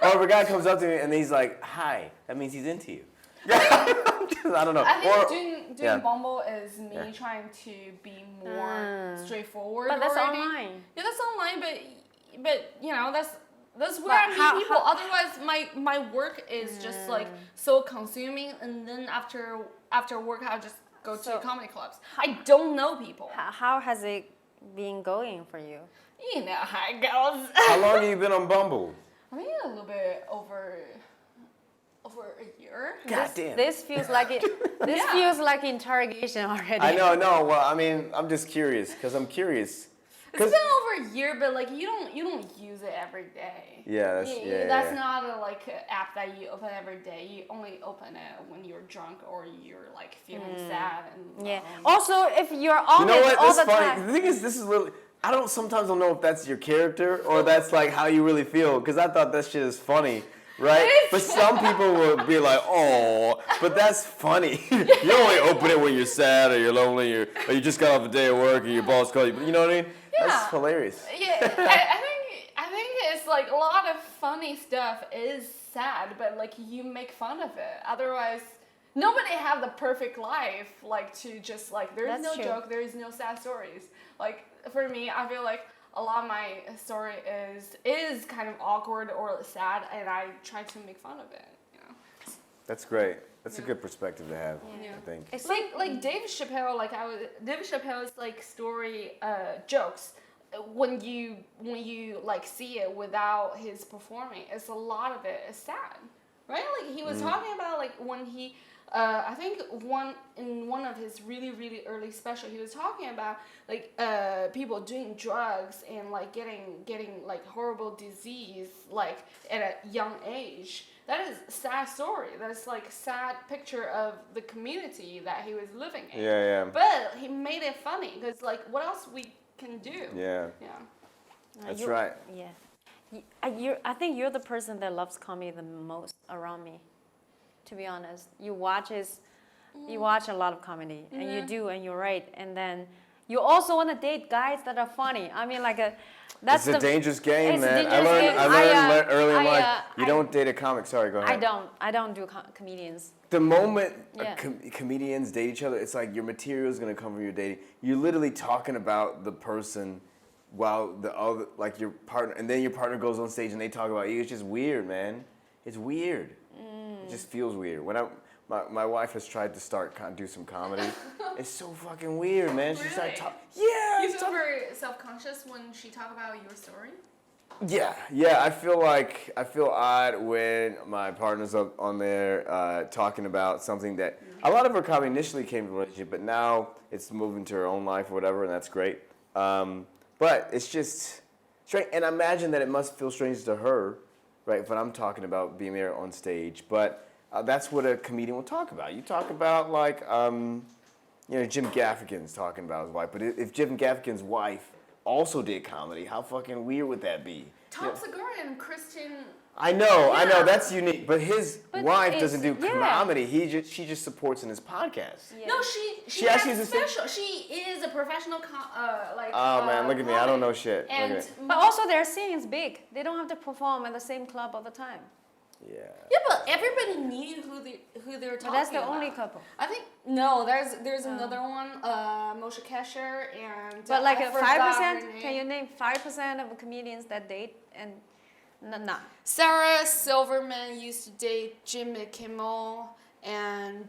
E: Or if a guy comes up to me and he's like, hi, that means he's into you. I don't know.
D: I think
E: Or-
D: doing
E: yeah.
D: Bumble is me
E: Yeah.
D: trying to be more straightforward.
A: But that's
D: already.
A: online.
D: Yeah, that's online, but that's where
A: But
D: I meet
A: how-
D: people. Otherwise, my work is just like so consuming, and then after work, I just go to
A: So-
D: comedy clubs. I don't know people.
A: How has it been going for you?
D: You know how it goes.
E: How long have you been on Bumble?
D: I think a little bit over a year.
E: God damn.
A: This feels like it. This
D: Yeah.
A: feels like interrogation already.
E: I know, no. Well, I mean, I'm just curious because I'm curious.
D: It's been over a year, but like you don't use it every day.
E: Yeah, that's
D: That's
E: yeah.
D: not a app that you open every day. You only open it when you're drunk or you're like feeling sad and
A: Yeah. Also, if you're on
E: You know
A: it
E: what?
A: all
E: That's
A: the
E: funny.
A: time.
E: The thing is, this is really. I don't sometimes don't know if that's your character or that's like how you really feel because I thought that shit is funny. Right? But some people will be like, oh, but that's funny. You only open it when you're sad or you're lonely or you just got off a day of work or your boss called you. You know what I mean?
D: Yeah.
E: That's hilarious.
D: Yeah, I think it's like a lot of funny stuff is sad, but like you make fun of it. Otherwise, nobody have the perfect life. Like to just like there is
A: That's
D: no
A: true.
D: joke, there is no sad stories. Like for me, I feel like a lot of my story is kind of awkward or sad, and I try to make fun of it.
E: That's great. That's a good perspective to have.
D: Yeah.
E: I think.
A: It's
D: Like Dave Chappelle, Dave Chappelle's like story jokes. When you like see it without his performing, it's a lot of it is sad, right? Like he was talking about like when he, I think in one of his really early special, he was talking about like people doing drugs and like getting like horrible disease like at a young age. That is a sad story. That's like a sad picture of the community that he was living in.
E: Yeah.
D: But he made it funny because like what else we can do?
E: Yeah.
D: Yeah.
E: That's right.
A: Yeah. I think you're the person that loves comedy the most around me. To be honest, you watch a lot of comedy, and you do, and you're right. And then you also want to date guys that are funny. I mean, that's
E: It's a dangerous game,
A: it's a
E: man.
A: dangerous game.
E: I learned early in life. You
A: I
E: don't date a comic. Sorry, go ahead.
A: I don't do comedians.
E: The moment
A: Yeah.
E: comedians date each other, it's like your material is gonna come from your dating. You're literally talking about the person while the other, like your partner, and then your partner goes on stage and they talk about you. It's just weird, man. It's weird. It just feels weird. When my wife has tried to do some comedy. It's so fucking weird, man. She started
D: Really?
E: talking. Yeah.
D: You feel very self-conscious when she talk about your story?
E: Yeah. I feel odd when my partner's up on there talking about something that a lot of her comedy initially came from a relationship, but now it's moving to her own life or whatever, and that's great. But it's just strange, and I imagine that it must feel strange to her, right? When I'm talking about being there on stage, but that's what a comedian will talk about. You talk about like, Jim Gaffigan's talking about his wife, but if Jim Gaffigan's wife also did comedy, how fucking weird would that be?
D: Tom Segura and Kristen.
E: I know,
D: Yeah.
E: that's unique. But his wife doesn't do
A: yeah.
E: comedy. She just supports in his podcast.
A: Yeah.
D: No, she
E: She
D: has
E: actually is a
D: special. She is a professional
E: Oh man, look at me. I don't know shit. Look
D: And
E: at me.
A: But also their scene's big. They don't have to perform at the same club all the time.
E: Yeah.
D: yeah, but everybody knew who they were talking
A: But that's the
D: about.
A: only couple.
D: I think no. There's another one. Moshe Kasher and.
A: But like
D: I
A: a
D: forgot
A: 5%,
D: her name.
A: can you name 5% of the comedians that date and nah?
D: Sarah Silverman used to date Jimmy Kimmel, and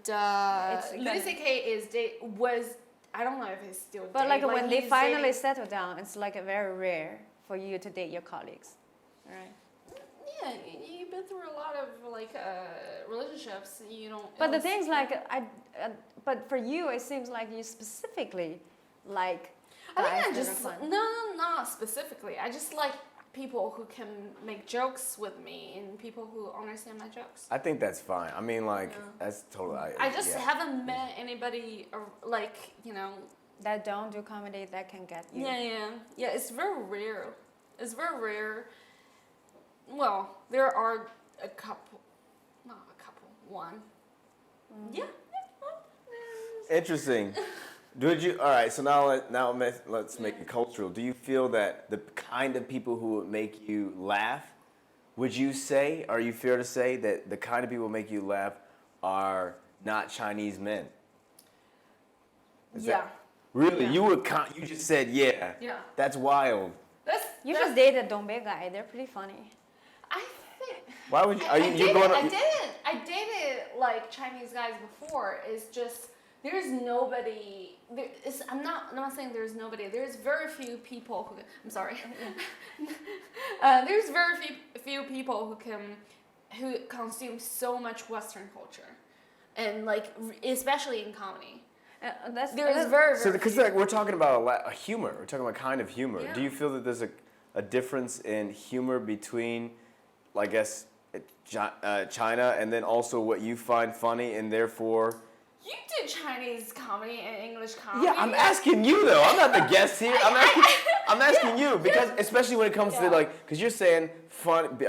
D: Louis C.K. was. I don't know if he's still.
A: But like when they
D: he's
A: finally
D: dating-
A: settle down, it's like a very rare for you to date your colleagues, right?
D: Yeah, you've been through a lot of like relationships. You don't.
A: But the thing's like but for you, it seems like you specifically like.
D: I
A: guys
D: think I
A: that
D: just
A: are fun.
D: no, not specifically. I just like people who can make jokes with me and people who understand my jokes.
E: I think that's fine. I mean, like, that's totally.
D: I just
E: yeah.
D: haven't met anybody like
A: that don't do comedy that can get you.
D: Yeah. It's very rare. It's very rare. Well, there are a couple, not a couple, one. Yeah.
E: Interesting. All right, so now let's make it cultural. Do you feel that the kind of people who would make you laugh, are you fair to say that the kind of people who make you laugh are not Chinese men? Really?
D: Yeah.
E: You just said yeah.
D: Yeah.
E: That's wild.
A: You should date a Dombe guy. They're pretty funny.
D: I think.
E: Why would you? Are you
D: I
E: going?
D: dated like Chinese guys before. It's just there's nobody. I'm not saying there's nobody. There's very few people who. I'm sorry. There's very few people who consume so much Western culture, and like especially in comedy. There's very
E: So because like, we're talking about a humor. We're talking about kind of humor.
D: Yeah.
E: Do you feel that there's a difference in humor between, I guess, China and then also what you find funny and therefore?
D: You do Chinese comedy and English comedy.
E: Yeah, I'm asking you though. I'm not the guest here. I'm asking you because especially when it comes to like, because you're saying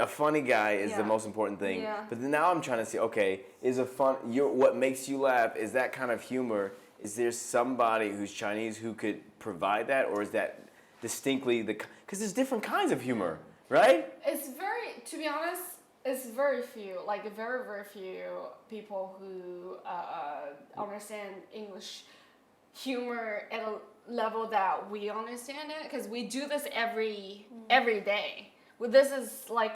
E: a funny guy is the most important thing.
D: Yeah.
E: But then now I'm trying to see, okay, what makes you laugh? Is that kind of humor? Is there somebody who's Chinese who could provide that, or is that distinctly because there's different kinds of humor, right?
D: To be honest, it's very few, like very, very few people who understand English humor at a level that we understand it, because we do this every day. Well, this is like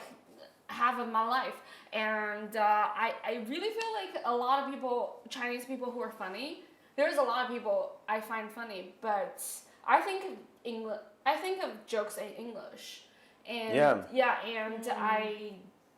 D: have in my life. And I really feel like a lot of people, Chinese people who are funny, there's a lot of people I find funny, but I think of jokes in English. And and I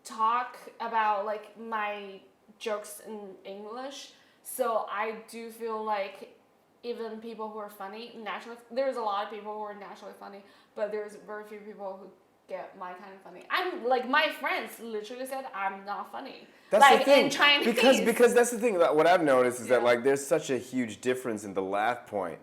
D: talk about like my jokes in English. So I do feel like even people who are funny naturally, there's a lot of people who are naturally funny, but there's very few people who get my kind of funny. I'm like, my friends literally said I'm not funny.
E: That's
D: like
E: the thing.
D: in Chinese.
E: Because that's the thing. What I've noticed is that like there's such a huge difference in the laugh point.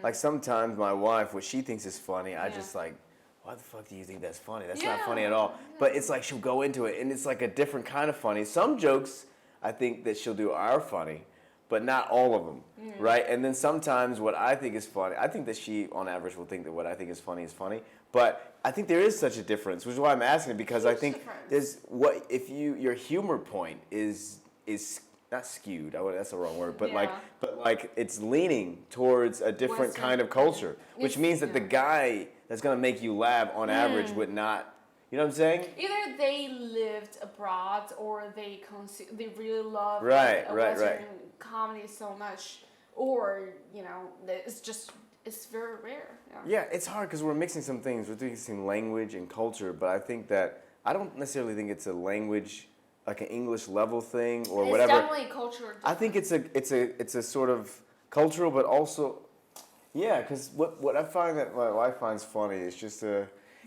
E: Like sometimes my wife, what she thinks is funny, I just like, why the fuck do you think that's funny? That's not funny at all. But it's like she'll go into it, and it's like a different kind of funny. Some jokes I think that she'll do are funny, but not all of them, right? And then sometimes what I think is funny, I think that she, on average, will think that what I think is funny. But I think there is such a difference, which is why I'm asking it, because I think there's your humor point is not skewed. That's the wrong word, but like it's leaning towards a different
D: Western
E: kind of culture, which means that the guy that's gonna make you laugh on average would not. You know what I'm saying?
D: Either they lived abroad or they really love Western comedy so much, or it's very rare.
E: Yeah, it's hard because we're mixing some things. We're mixing language and culture, but I think that I don't necessarily think it's a language like an English level thing or whatever.
D: It's definitely cultural.
E: I think it's a sort of cultural, but also because what I find that my wife finds funny is just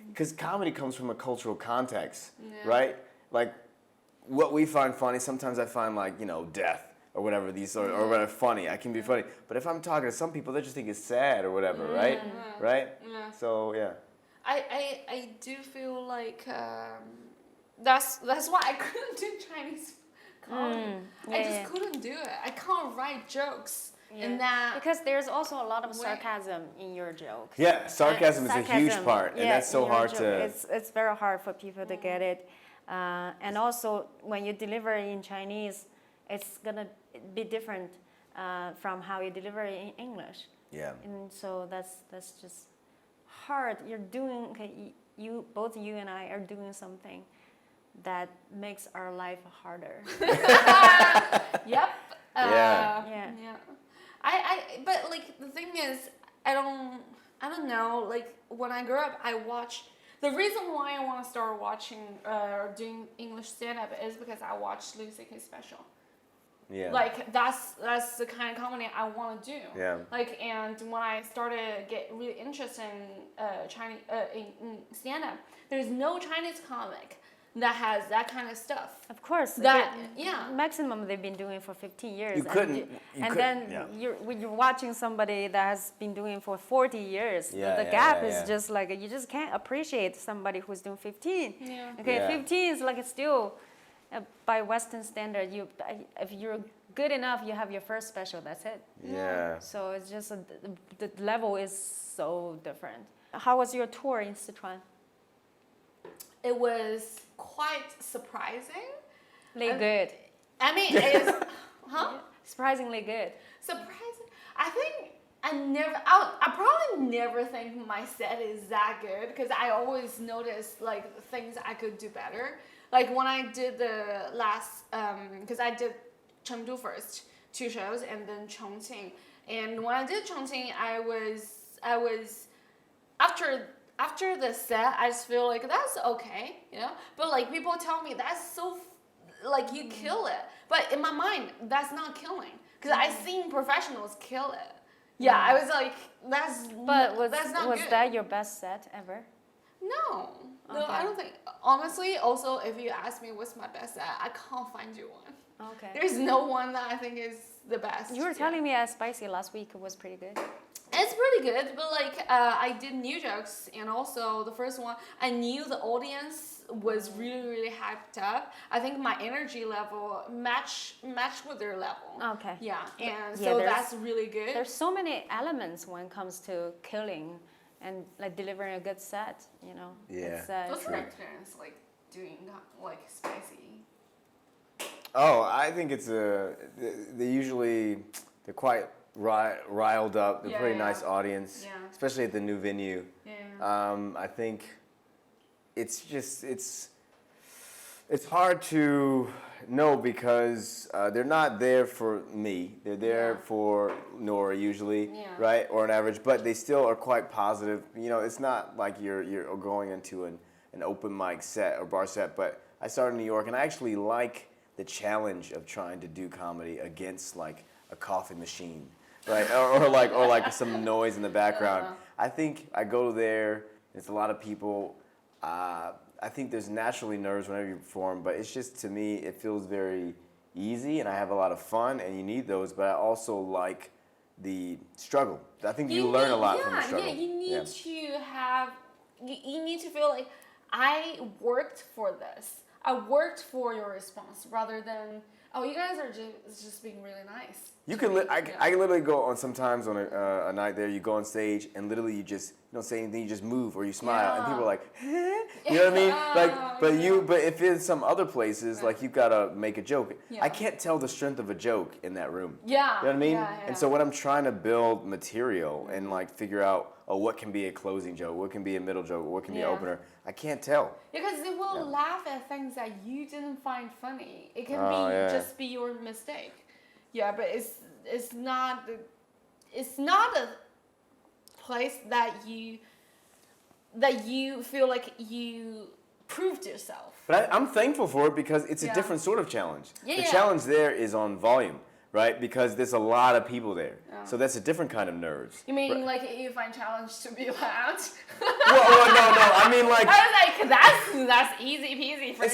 E: because comedy comes from a cultural context, right? Like what we find funny, sometimes I find like death or whatever or whatever funny. I can be funny, but if I'm talking to some people, they just think it's sad or whatever, right? Right?
D: Yeah.
E: So yeah.
D: I do feel like that's why I couldn't do Chinese comedy. I just couldn't do it. I can't write jokes in that.
A: Because there's also a lot of sarcasm in your jokes.
E: Yeah, sarcasm is a huge part, and that's so hard to.
A: It's very hard for people to get it, and also when you deliver in Chinese, it's gonna be different from how you deliver it in English.
E: Yeah.
A: And so that's just hard. You're doing both you and I are doing something that makes our life harder.
D: Yep.
A: Yeah.
D: But like the thing is, I don't know. Like when I grew up, I watched. The reason why I want to start watching or doing English stand-up is because I watched Louis C.K.'s special.
E: Yeah.
D: Like that's the kind of comedy I want to do.
E: Yeah.
D: Like, and when I started to get really interested in Chinese in stand-up, there's no Chinese comic that has that kind of stuff.
A: Of course. Maximum they've been doing for 15 years. You're watching somebody that has been doing for 40 years. The gap is just like you just can't appreciate somebody who's doing 15.
D: Yeah.
A: Okay, 15 is like it's still by Western standard. If you're good enough, you have your first special. That's it.
E: Yeah.
A: So it's just the level is so different. How was your tour in Sichuan?
D: It was quite surprising.
A: Good.
D: I mean, it's
A: Surprisingly good.
D: Surprising. I think I probably never think my set is that good because I always notice like things I could do better. Like when I did the last, because I did Chengdu first, 2 shows, and then Chongqing. And when I did Chongqing, I was after the set, I just feel like that's okay, But like people tell me that's so, like you kill it. But in my mind, that's not killing because I've seen professionals kill it. Yeah, I was like, that's not good.
A: Was that your best set ever?
D: No,
A: Okay.
D: I don't think. Honestly, also, if you ask me what's my best set, I can't find you one.
A: Okay.
D: There's no one that I think is the best.
A: You were telling me Spicy last week was pretty good.
D: It's pretty good, but like I did new jokes, and also the first one, I knew the audience was really, really hyped up. I think my energy level matched with their level.
A: Okay.
D: Yeah, and so that's really good.
A: There's so many elements when it comes to killing and like delivering a good set,
E: Yeah.
D: What's your experience like doing like spicy?
E: Oh, I think it's they're quite riled up. They're a pretty nice audience, especially at the new venue.
D: Yeah.
E: I think it's It's hard to know because they're not there for me. They're there for Nora usually, right, or an average. But they still are quite positive. You know, it's not like you're going into an open mic set or bar set. But I started in New York, and I actually like the challenge of trying to do comedy against like a coffee machine, right, or like some noise in the background. I think I go there. It's a lot of people. I think there's naturally nerves whenever you perform, but it's just, to me, it feels very easy, and I have a lot of fun, and you need those, but I also like the struggle. I think you learn a lot from the struggle.
D: Yeah, you need to have, you need to feel like, I worked for this. I worked for your response, rather than, oh, you guys are just being really nice.
E: You can, I literally go on sometimes on a night there, you go on stage, and literally you just, you don't say anything, you just move, or you smile, and people are like, you know what I mean? Like, but if it's some other places, like you've got to make a joke. I can't tell the strength of a joke in that room.
D: Yeah.
E: You know what I mean?
D: Yeah.
E: And so when I'm trying to build material and like figure out, oh, what can be a closing joke, what can be a middle joke, what can be an opener, I can't tell.
D: Because they will laugh at things that you didn't find funny. It can just be your mistake. Yeah, but it's not a place that you feel like you proved yourself.
E: But I'm thankful for it because it's a different sort of challenge. The challenge there is on volume, right? Because there's a lot of people there. So that's a different kind of nerves.
D: You mean like you find challenge to be loud?
E: well, no. I mean like.
D: I was like, that's easy peasy for me.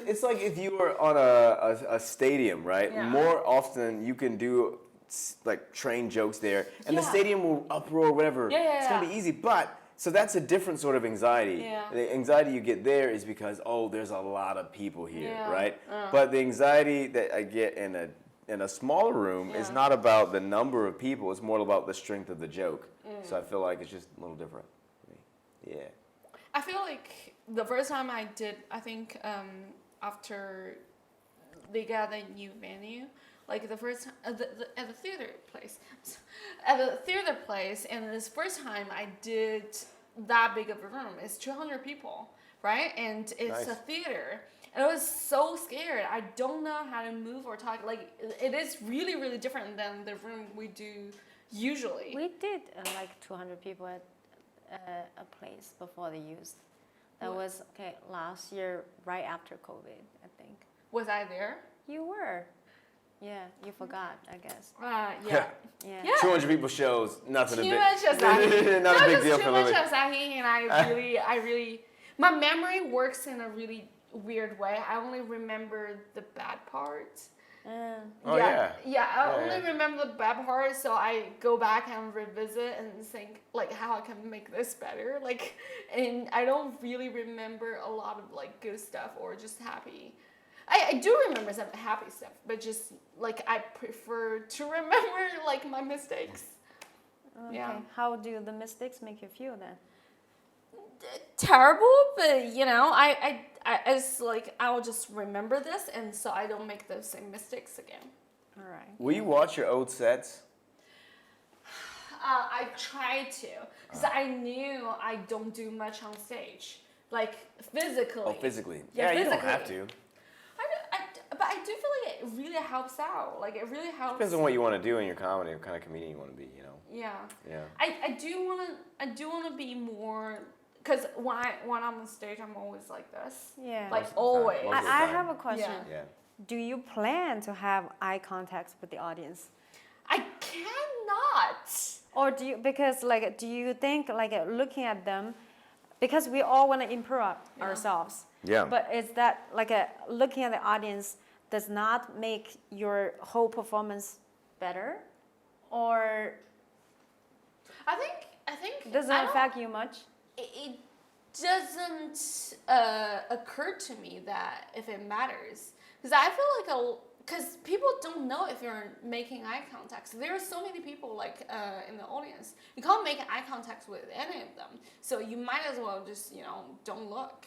E: It's like if you were on a stadium, right?
D: Yeah.
E: More often you can do like train jokes there, and the stadium will uproar, whatever. It's gonna be easy, but. So that's a different sort of anxiety.
D: Yeah.
E: The anxiety you get there is because, oh, there's a lot of people here, right? But the anxiety that I get in a smaller room is not about the number of people. It's more about the strength of the joke. So I feel like it's just a little different for me. Yeah.
D: I feel like the first time I did, I think after they got a new venue, like the first time at the theater place, and this first time I did that big of a room. It's 200 people, right? And it's a theater. And I was so scared. I don't know how to move or talk. Like, it is really, really different than the room we do usually.
A: We did like 200 people at a place before they used. That was last year, right after COVID, I think.
D: Was I there?
A: You were. Yeah, you forgot, I guess.
D: Yeah.
E: 200 people shows, nothing
D: Too
E: a big,
D: much of that.
E: not a big deal for
D: Too much
E: Lily.
D: of Sahi, and I really, my memory works in a really weird way. I only remember the bad parts.
E: I
D: only remember the bad part, so I go back and revisit and think like how I can make this better. Like, and I don't really remember a lot of like good stuff or just happy. I do remember some happy stuff, but just like I prefer to remember like my mistakes.
A: Okay.
D: Yeah.
A: How do the mistakes make you feel then?
D: Terrible, but you know, I it's like I will just remember this, and so I don't make those same mistakes again.
A: All right.
E: Will you watch your old sets?
D: I tried to, because I knew I don't do much on stage, like physically.
E: Oh, physically.
D: Yeah,
E: You don't
D: physically.
E: have to.
D: But I do feel like it really helps out. Like it really helps.
E: Depends on what you want to do in your comedy, what kind of comedian you want to be, you know.
D: Yeah.
E: Yeah.
D: I do wanna be more, because when I'm on stage, I'm always like this.
A: Yeah.
D: Like
E: Most of the time.
D: always.
E: Most of the
A: I
E: time.
A: have a question.
E: Yeah.
A: Do you plan to have eye contact with the audience?
D: I cannot.
A: Or do you, because like, do you think like looking at them, because we all want to improve ourselves.
E: Yeah.
A: But is that like looking at the audience does not make your whole performance better? Or
D: I think
A: doesn't
D: I don't-
A: affect you much?
D: It doesn't occur to me that if it matters, because I feel like because people don't know if you're making eye contact. So there are so many people like in the audience. You can't make eye contact with any of them. So you might as well just don't look.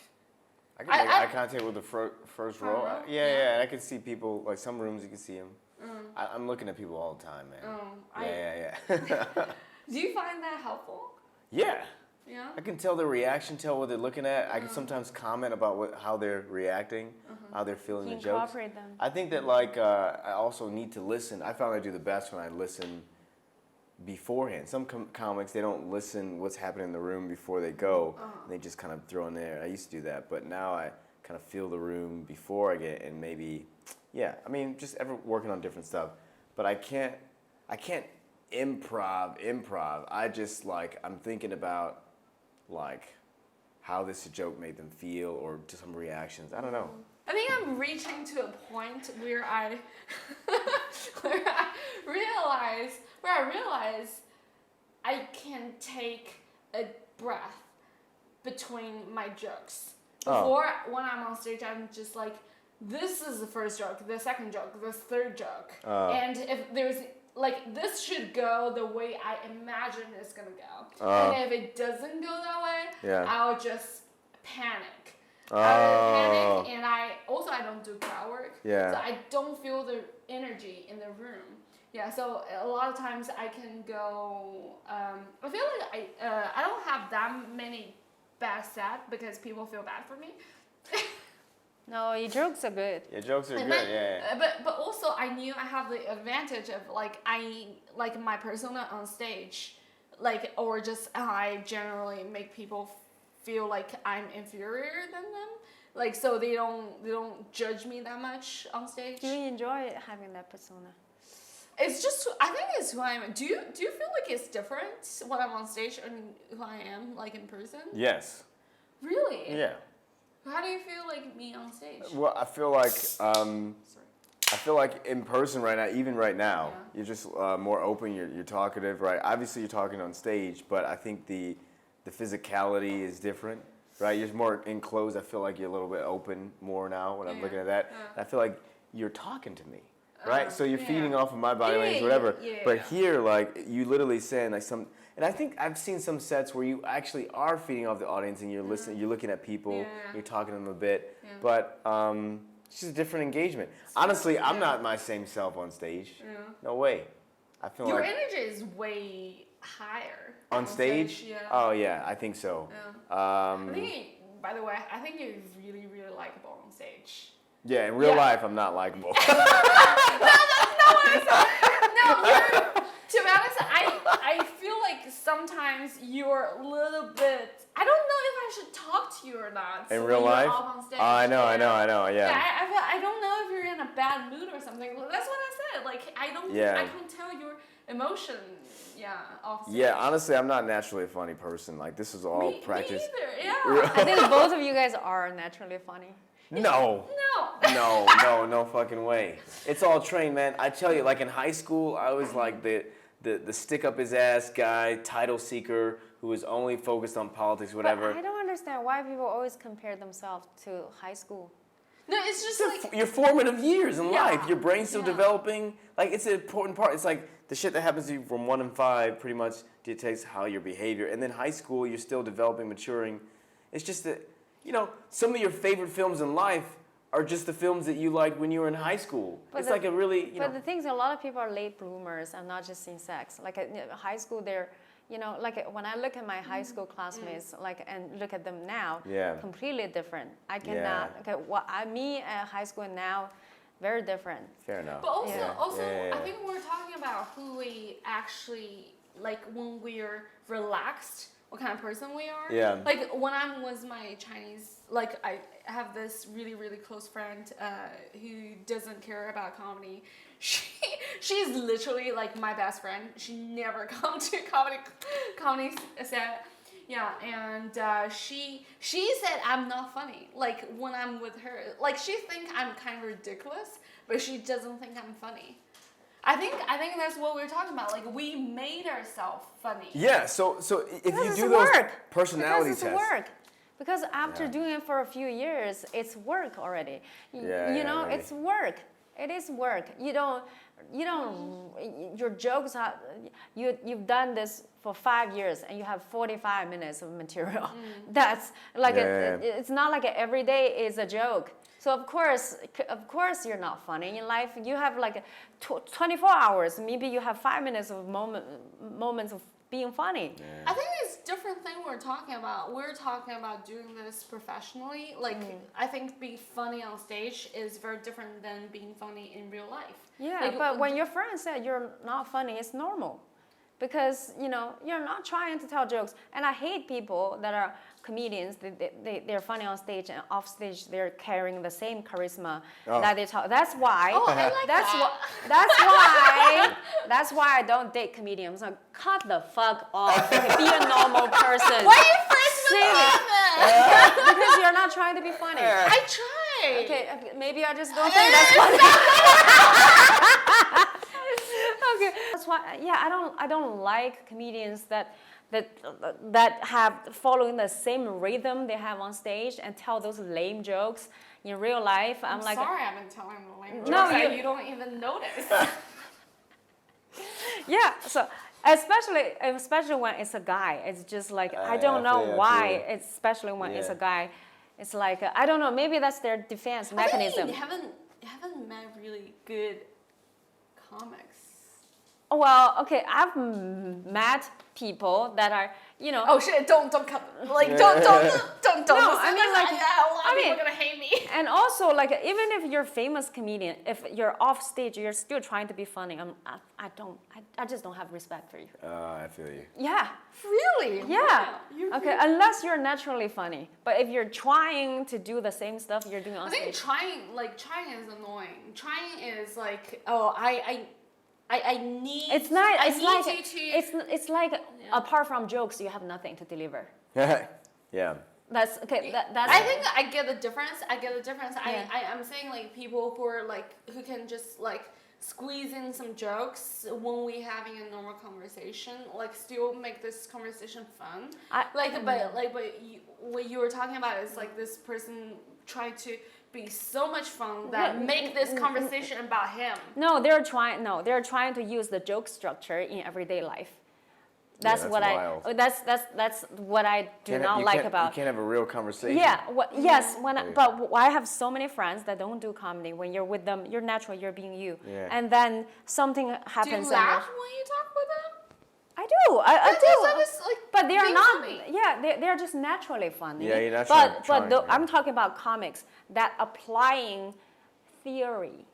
E: I can make eye contact with the first row.
D: row?
E: Yeah. And I can see people, like some rooms you can see them. I'm looking at people all the time, man. Yeah.
D: Do you find that helpful?
E: Yeah.
D: Yeah.
E: I can tell their reaction, tell what they're looking at. I can sometimes comment about how they're reacting, how they're feeling the jokes.
A: Incorporate them.
E: I think that like I also need to listen. I found I do the best when I listen beforehand. Some comics, they don't listen what's happening in the room before they go. And they just kind of throw in there. I used to do that, but now I kind of feel the room before I get, and maybe, yeah. I mean, just ever working on different stuff. But I can't improv. I just like, I'm thinking about like how this joke made them feel or just some reactions. I don't know.
D: I think I'm reaching to a point where I realize I can take a breath between my jokes. Before, when I'm on stage, I'm just like, this is the first joke, the second joke, the third joke. And if there's, like, this should go the way I imagine it's gonna go. And if it doesn't go that way, I'll just panic. I would panic, and I don't do crowd work.
E: Yeah.
D: So I don't feel the energy in the room. Yeah, so a lot of times I can go, I feel like I don't have that many bad set because people feel bad for me.
A: No, your jokes are good.
E: Your jokes are good,
D: But also I knew I have the advantage of like my persona on stage, like, or just I generally make people feel like I'm inferior than them, like, so they don't judge me that much on stage.
A: Do you enjoy having that persona?
D: It's just, I think it's who I am. Do you feel like it's different when I'm on stage and who I am, like, in person?
E: Yes.
D: Really?
E: Yeah.
D: How do you feel like me on stage?
E: Well, I feel like in person right now, even right now, you're just more open. You're talkative, right? Obviously, you're talking on stage, but I think the physicality is different, right? You're more enclosed. I feel like you're a little bit open more now when I'm looking at that. I feel like you're talking to me. Right, so you're feeding off of my body language, whatever. But here, like, you literally saying like some, and I think I've seen some sets where you actually are feeding off the audience and you're listening, you're looking at people, you're talking to them a bit. But it's just a different engagement. Honestly, I'm not my same self on stage. No way. I feel
D: your
E: like
D: energy is way higher
E: on stage.
D: Yeah.
E: Oh yeah, I think so.
D: I think, by the way, I think you're really, really likable on stage.
E: Yeah, in real life, I'm not likable.
D: No, that's not what I said. No, to be honest, I feel like sometimes you're a little bit, I don't know if I should talk to you or not.
E: In real life?
D: Up on stage.
E: I know, yeah.
D: I don't know if you're in a bad mood or something. Well, that's what I said. Like, I can tell your emotion, off stage.
E: Yeah, honestly, I'm not naturally a funny person. Like, this is all practice.
D: Me either, yeah.
A: I think both of you guys are naturally funny.
E: No fucking way. It's all trained, man. I tell you, like in high school, I was like the stick up his ass guy, title seeker who was only focused on politics, whatever.
A: But I don't understand why people always compare themselves to high school.
D: No, it's just like
E: your formative years in life. Your brain's still developing. Like, it's an important part. It's like the shit that happens to you from 1 and 5 pretty much dictates how your behavior. And then high school, you're still developing, maturing. It's just that, you know, some of your favorite films in life are just the films that you liked when you were in high school. But it's like a really,
A: But the thing is, a lot of people are late bloomers and not just in sex. Like high school, they're, like when I look at my high school classmates, and look at them now, completely different. I cannot, me at high school and now, very different.
E: Fair enough.
D: But also, I think we're talking about who we actually, like when we're relaxed, what kind of person we are.
E: Yeah.
D: Like when I'm with my Chinese, like I have this really, really close friend who doesn't care about comedy. She's literally like my best friend. She never comes to comedy set. Yeah, and she said I'm not funny. Like when I'm with her, like she thinks I'm kind of ridiculous, but she doesn't think I'm funny. I think that's what we're talking about. Like we made ourselves funny.
E: Yeah. So if you do those
A: work.
E: personality
A: because
E: tests.
A: It's work. Because after doing it for a few years, it's work already. It's work. It is work. You don't. Your jokes are. You've done this for 5 years and you have 45 minutes of material. That's like it's not like every day is a joke. So of course you're not funny in life. You have like 24 hours. Maybe you have 5 minutes of moments of being funny.
D: I think it's different thing we're talking about. We're talking about doing this professionally. Like, I think being funny on stage is very different than being funny in real life.
A: Yeah,
D: like,
A: but when your friend said you're not funny, it's normal. Because, you know, you're not trying to tell jokes. And I hate people that are comedians, they're funny on stage and off stage they're carrying the same charisma that they talk. That's why.
D: Oh, I like that.
A: That's why I don't date comedians. Like, cut the fuck off. Be a normal person.
D: Why are you friends with them?
A: Because you're not trying to be funny.
D: I try.
A: Okay, maybe I just don't think that's funny. Okay, that's why. Yeah, I don't like comedians that have following the same rhythm they have on stage and tell those lame jokes in real life. I'm like,
D: sorry, I've been telling the lame jokes.
A: No,
D: you don't even notice.
A: yeah. So especially when it's a guy, it's just like I don't know why. Especially when it's a guy, it's like I don't know. Maybe that's their defense mechanism.
D: You haven't met really good comics.
A: Well, okay, I've met people that are, you know.
D: Oh shit! Don't cut. Like don't.
A: No, I mean like
D: a lot of people are gonna hate me.
A: And also, like, even if you're a famous comedian, if you're off stage, you're still trying to be funny. I just don't have respect for you.
E: I feel you.
A: Yeah.
D: Really?
A: Yeah.
D: Wow.
A: Okay, unless you're naturally funny. But if you're trying to do the same stuff you're doing on
D: I think
A: stage.
D: trying is annoying. Trying is like, oh, I need.
A: It's not.
D: I
A: It's
D: need
A: like
D: you to.
A: it's like apart from jokes, you have nothing to deliver.
E: Yeah.
A: That's okay. That's.
D: I think I get the difference.
A: Yeah.
D: I'm saying like people who are like who can just like squeeze in some jokes when we having a normal conversation, like still make this conversation fun. What you were talking about is like this person tried to be so much fun that make this conversation about him.
A: No, they're trying to use the joke structure in everyday life. That's what
E: wild.
A: that's what I do not like about.
E: You can't have a real conversation.
A: Yeah. Yes. But I have so many friends that don't do comedy. When you're with them, you're natural. You're being you.
E: Yeah.
A: And then something happens.
D: Do you laugh when you talk with them?
A: I do. I do.
D: That is, like,
A: but they are
D: being
A: not.
D: funny.
A: Yeah, they're just naturally funny.
E: Yeah, you're naturally
A: But
E: trying,
A: I'm talking about comics that applying theory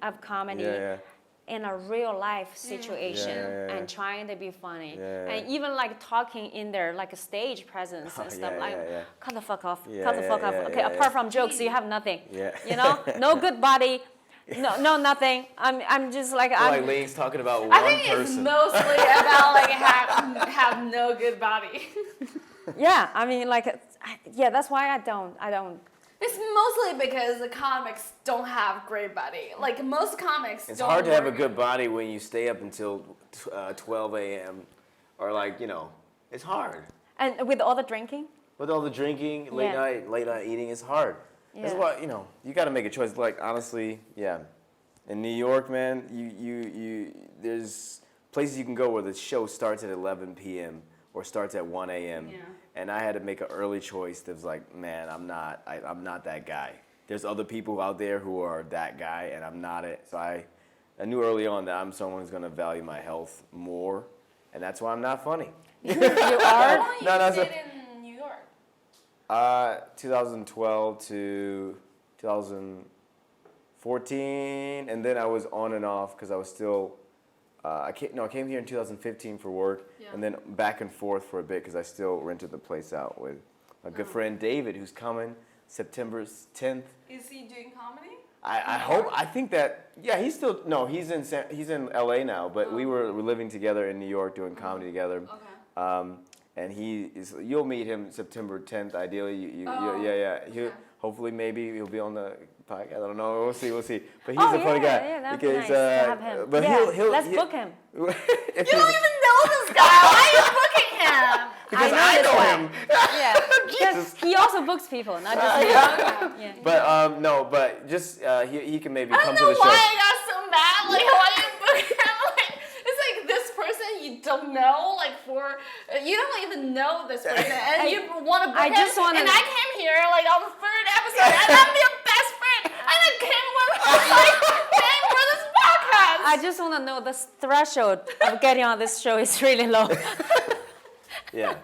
A: of comedy. In a real life situation and trying to be funny and even like talking in their like a stage presence and stuff cut the fuck off. Okay, apart from jokes, you have nothing. You know, no good body, no nothing. I'm just like
E: like Lane's talking about one
D: I think
E: person.
D: it's mostly about like have no good body.
A: Yeah, I mean like that's why I don't.
D: It's mostly because the comics don't have great body. Like most comics
E: It's
D: don't
E: hard to have a
D: work.
E: good body when you stay up until 12 a.m. or like, you know, it's hard.
A: And with all the drinking.
E: With all the drinking, late night eating, it's hard. That's why, you know, you got to make a choice. Like, honestly, in New York, man, you there's places you can go where the show starts at 11 p.m. or starts at 1 a.m.
D: Yeah.
E: And I had to make an early choice that was like, man, I'm not that guy. There's other people out there who are that guy, and I'm not it. So I knew early on that I'm someone who's gonna value my health more, and that's why I'm not funny.
A: You are.
D: How long you stayed in New York?
E: 2012 to 2014, and then I was on and off because I was still. I came here in 2015 for work, and then back and forth for a bit because I still rented the place out with my good friend David, who's coming September 10th.
D: Is he doing comedy?
E: I hope. I think that he's still he's in LA now, but we were living together in New York doing comedy together.
D: Okay.
E: And you'll meet him September 10th. Ideally, hopefully maybe he'll be on the podcast. I don't know. We'll see. But he's a funny guy.
A: Yeah, that'd
E: because
A: be nice to have him.
E: but
A: let's book him.
D: You don't even know this guy. Why are you booking him?
E: Because I
A: this
E: know
A: guy.
E: him.
A: Yeah, because he also books people, not just me. Yeah.
E: But but just he can maybe
D: I
E: come
D: don't
E: to
D: know
E: the
D: why
E: show.
D: I got so mad. Like, why you booking him? Like, it's like this person you don't know. Like, you don't even know this person, and you want to book him. And I came here like on the third episode, and I'm your best friend, and I came paying for this podcast.
A: I just want to know the threshold of getting on this show is really low.
E: Yeah,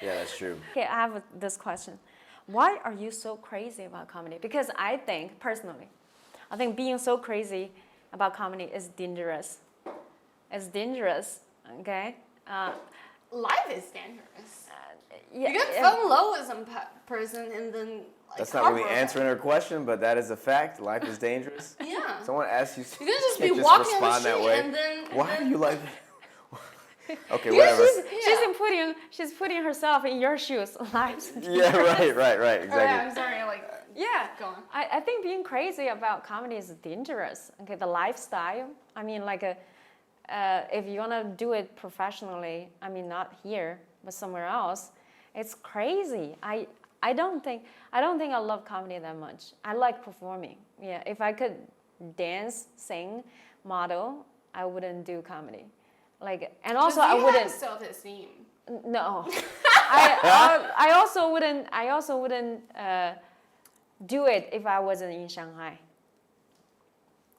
E: that's true.
A: Okay, I have this question. Why are you so crazy about comedy? Because I think, personally, I think being so crazy about comedy is dangerous. It's dangerous, okay?
D: Life is dangerous.
A: Yeah,
D: You can fall in love with some person and then like
E: That's not really
D: heartbroken.
E: answering her question, but that is a fact. Life is dangerous.
D: Yeah.
E: Someone asks you,
D: You can just
E: can't
D: be walking on the
E: respond that
D: street
E: way.
D: and then.
E: Why are you like that? Okay,
A: Yeah,
E: whatever.
A: she's putting herself in your shoes.
E: Yeah, right, exactly.
D: I'm sorry, like.
A: Yeah,
D: Go on.
A: I think being crazy about comedy is dangerous. Okay, the lifestyle. I mean, like if you wanna do it professionally, I mean, not here, but somewhere else, it's crazy. I don't think I love comedy that much. I like performing. Yeah, if I could dance, sing, model, I wouldn't do comedy. Like, and also I wouldn't.
D: Self-esteem.
A: No, I also wouldn't do it if I wasn't in Shanghai.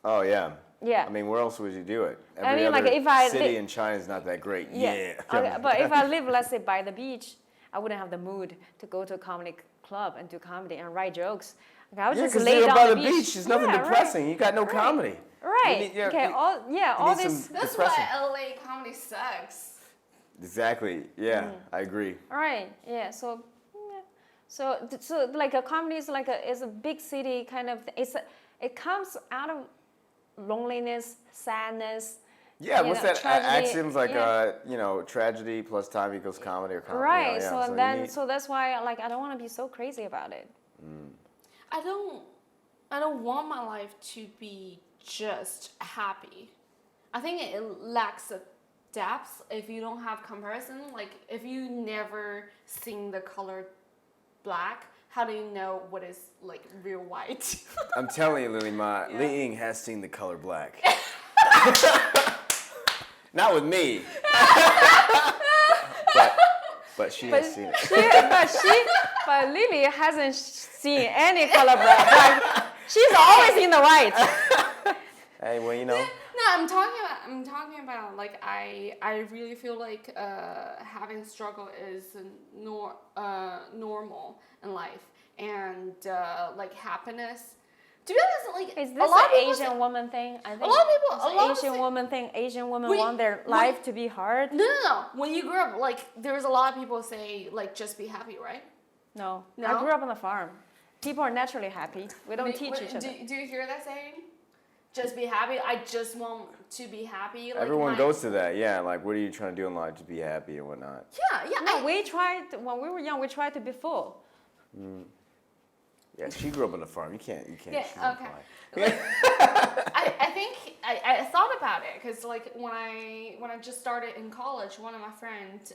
E: Oh yeah.
A: Yeah.
E: I mean, where else would you do it?
A: I
E: Every
A: mean,
E: other
A: like, if I
E: city
A: li-
E: in China is not that great.
A: Yeah.
E: Yeah.
A: Okay, but if I live, let's say, by the beach, I wouldn't have the mood to go to a comedy club and do comedy and write jokes. Okay, I would
E: Yeah,
A: just
E: because
A: lay
E: you're
A: down
E: by
A: the
E: the beach. There's nothing
A: Yeah,
E: depressing.
A: Right.
E: You got no
A: Right.
E: comedy.
A: Right.
E: You need- yeah,
A: Okay.
E: you-
A: All
E: need
A: this.
E: some-
D: That's
E: Depressing.
D: why LA comedy sucks.
E: Exactly. Yeah,
A: Mm.
E: I agree.
A: Right. Yeah. So, yeah. So like a comedy is like is a big city kind of. It comes out of loneliness, sadness.
E: Yeah,
A: you
E: what's
A: know,
E: that
A: tragedy,
E: axioms like?
A: yeah.
E: Tragedy plus time equals comedy or comedy.
A: Right.
E: Yeah,
A: So
E: you
A: then,
E: need-
A: so that's why like I don't want to be so crazy about it.
D: I don't want my life to be just happy. I think it lacks a depth if you don't have comparison. Like if you never seen the color black, how do you know what is like real white?
E: I'm telling you, Lily Ma,
D: Yeah.
E: Li Ying has seen the color black. Not with me. but she has seen it.
A: But Lily hasn't seen any color black. Like, she's always in the white.
E: Hey, well, you know.
D: No, I'm talking about like I really feel like having struggle is normal in life, and like happiness. To be honest, like
A: Is
D: a
A: this
D: lot
A: an
D: of people
A: Asian
D: say-
A: woman thing? I think
D: A lot of people,
A: it's
D: a
A: an
D: lot of
A: Asian
D: say-
A: woman thing. Asian women
D: Wait,
A: want their life to be hard.
D: No. When you grew up, like there's a lot of people say like just be happy, right?
A: No,
D: No?
A: I grew up on a farm. People are naturally happy. We don't teach each other.
D: Do you hear that saying? Just be happy. I just want to be happy. Like
E: Everyone goes to that, yeah. Like, what are you trying to do in life to be happy and whatnot?
D: Yeah.
A: No, we tried when we were young. We tried to be full.
E: Yeah, she grew up on the farm. You can't.
D: Yeah,
E: she's on
D: okay.
E: fire.
D: I think I thought about it because like when I just started in college, one of my friends,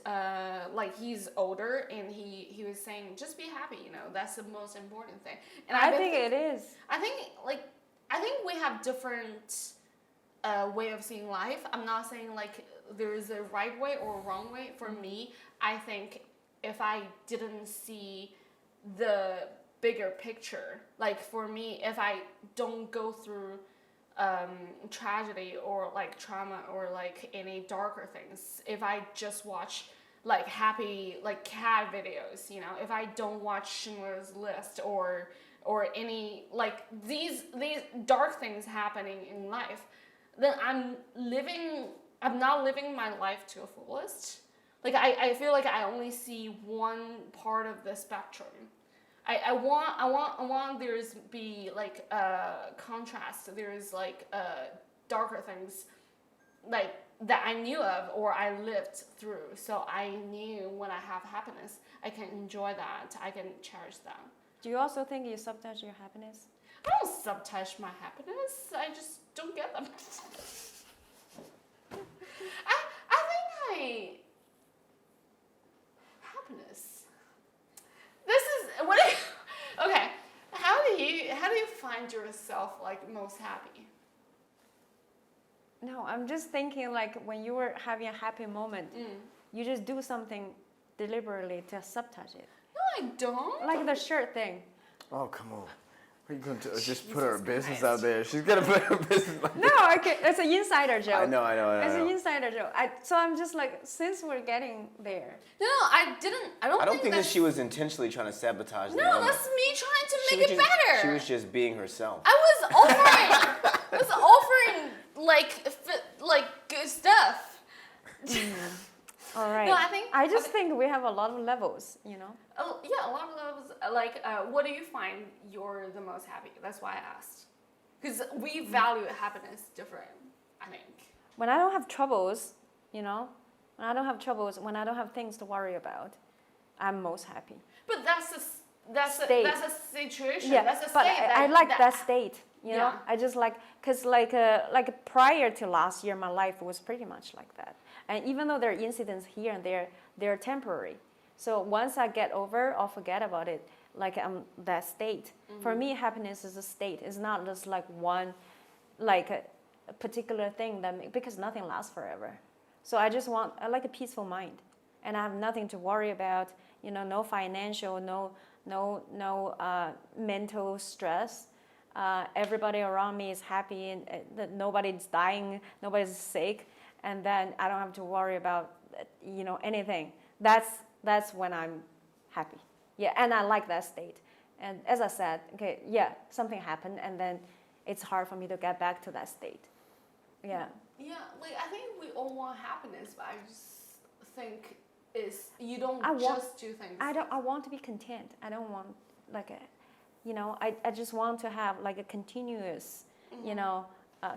D: like he's older and he was saying just be happy, you know, that's the most important thing. And
A: I think it is.
D: I think we have different way of seeing life. I'm not saying like there is a right way or a wrong way. For me, I think if I didn't see the bigger picture, like for me, if I don't go through tragedy or like trauma or like any darker things, if I just watch like happy like cat videos, you know, if I don't watch Schindler's List or any like these dark things happening in life, then I'm not living my life to the fullest. Like I feel like I only see one part of the spectrum. I want there's be like contrast. There's like darker things like that I knew of or I lived through. So I knew when I have happiness, I can enjoy that. I can cherish that.
A: Do you also think you sabotage your happiness?
D: I don't sabotage my happiness. I just don't get them. I think happiness. This is what. Okay, how do you find yourself like most happy?
A: No, I'm just thinking like when you were having a happy moment, you just do something deliberately to sabotage it.
D: No, I don't.
A: Like the shirt thing.
E: Oh, come on. Are you going to just put her business out there? She's gonna put her business. Like
A: No, okay, it's an insider joke.
E: I know.
A: It's an insider joke. So I'm just like, since we're getting there.
D: No, I didn't. I don't
E: think that she was intentionally trying to sabotage the
D: No,
E: moment.
D: that's me trying to
E: She
D: make
E: was
D: it better.
E: She was just being herself.
D: I was offering like good stuff.
A: All right.
D: No,
A: I just think we have a lot of levels, you know.
D: Yeah, a lot of those. Like, what do you find you're the most happy? That's why I asked. Because we value happiness different, I think.
A: When I don't have troubles, you know, when I don't have things to worry about, I'm most happy.
D: But that's a situation.
A: Yeah,
D: That's a
A: but
D: state.
A: I like that state. You know,
D: Yeah.
A: I just cause like prior to last year, my life was pretty much like that. And even though there are incidents here and there, they're temporary. So once I get over or forget about it, like that state. For me, happiness is a state. It's not just like one, like a particular thing because nothing lasts forever. So I like a peaceful mind, and I have nothing to worry about. You know, no financial, no mental stress. Everybody around me is happy, and that nobody's dying, nobody's sick, and then I don't have to worry about anything. That's when I'm happy. Yeah, and I like that state. And as I said, okay, yeah, something happened, and then it's hard for me to get back to that state. Yeah.
D: Yeah, like I think we all want happiness, but I just think you don't just do things.
A: I want to be content. I don't want like I just want to have like a continuous,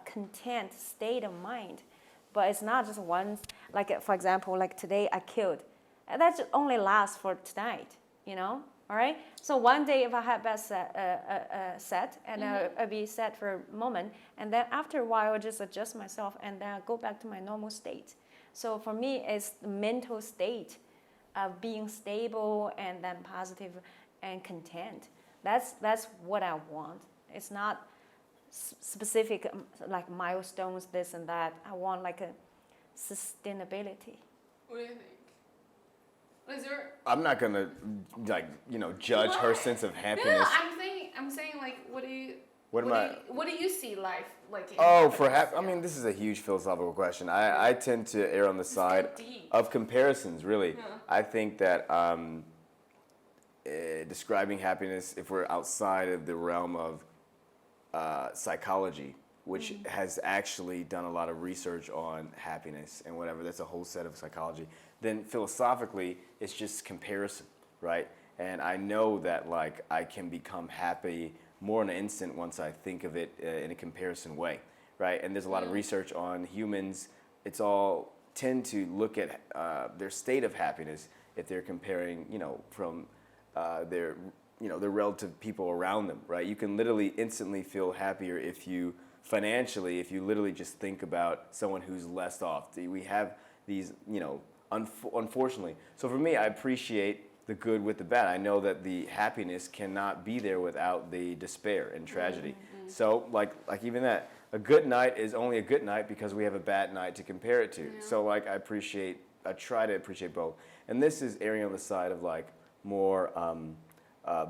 A: content state of mind. But it's not just one, like for example, like today I killed. And that just only lasts for tonight, all right? So one day if I have bad set and I'll be sad for a moment, and then after a while I'll just adjust myself and then I'll go back to my normal state. So for me, it's the mental state of being stable and then positive and content. That's what I want. It's not specific like milestones, this and that. I want like a sustainability.
D: What do you think? Is there?
E: I'm not gonna judge her sense of happiness.
D: No, I'm saying like, what do you see life like?
E: I mean, this is a huge philosophical question. I tend to err on the side of comparisons. Really, yeah. I think that describing happiness, if we're outside of the realm of psychology, which has actually done a lot of research on happiness and whatever, that's a whole set of psychology, then philosophically, it's just comparison, right? And I know that like I can become happy more in an instant once I think of it in a comparison way, right? And there's a lot of research on humans. It's all tend to look at their state of happiness if they're comparing, from their relative people around them, right? You can literally instantly feel happier if you literally just think about someone who's less off. We have these, unfortunately. So for me, I appreciate the good with the bad. I know that the happiness cannot be there without the despair and tragedy. So like even that, a good night is only a good night because we have a bad night to compare it to. Yeah. So like I try to appreciate both. And this is erring on the side of like more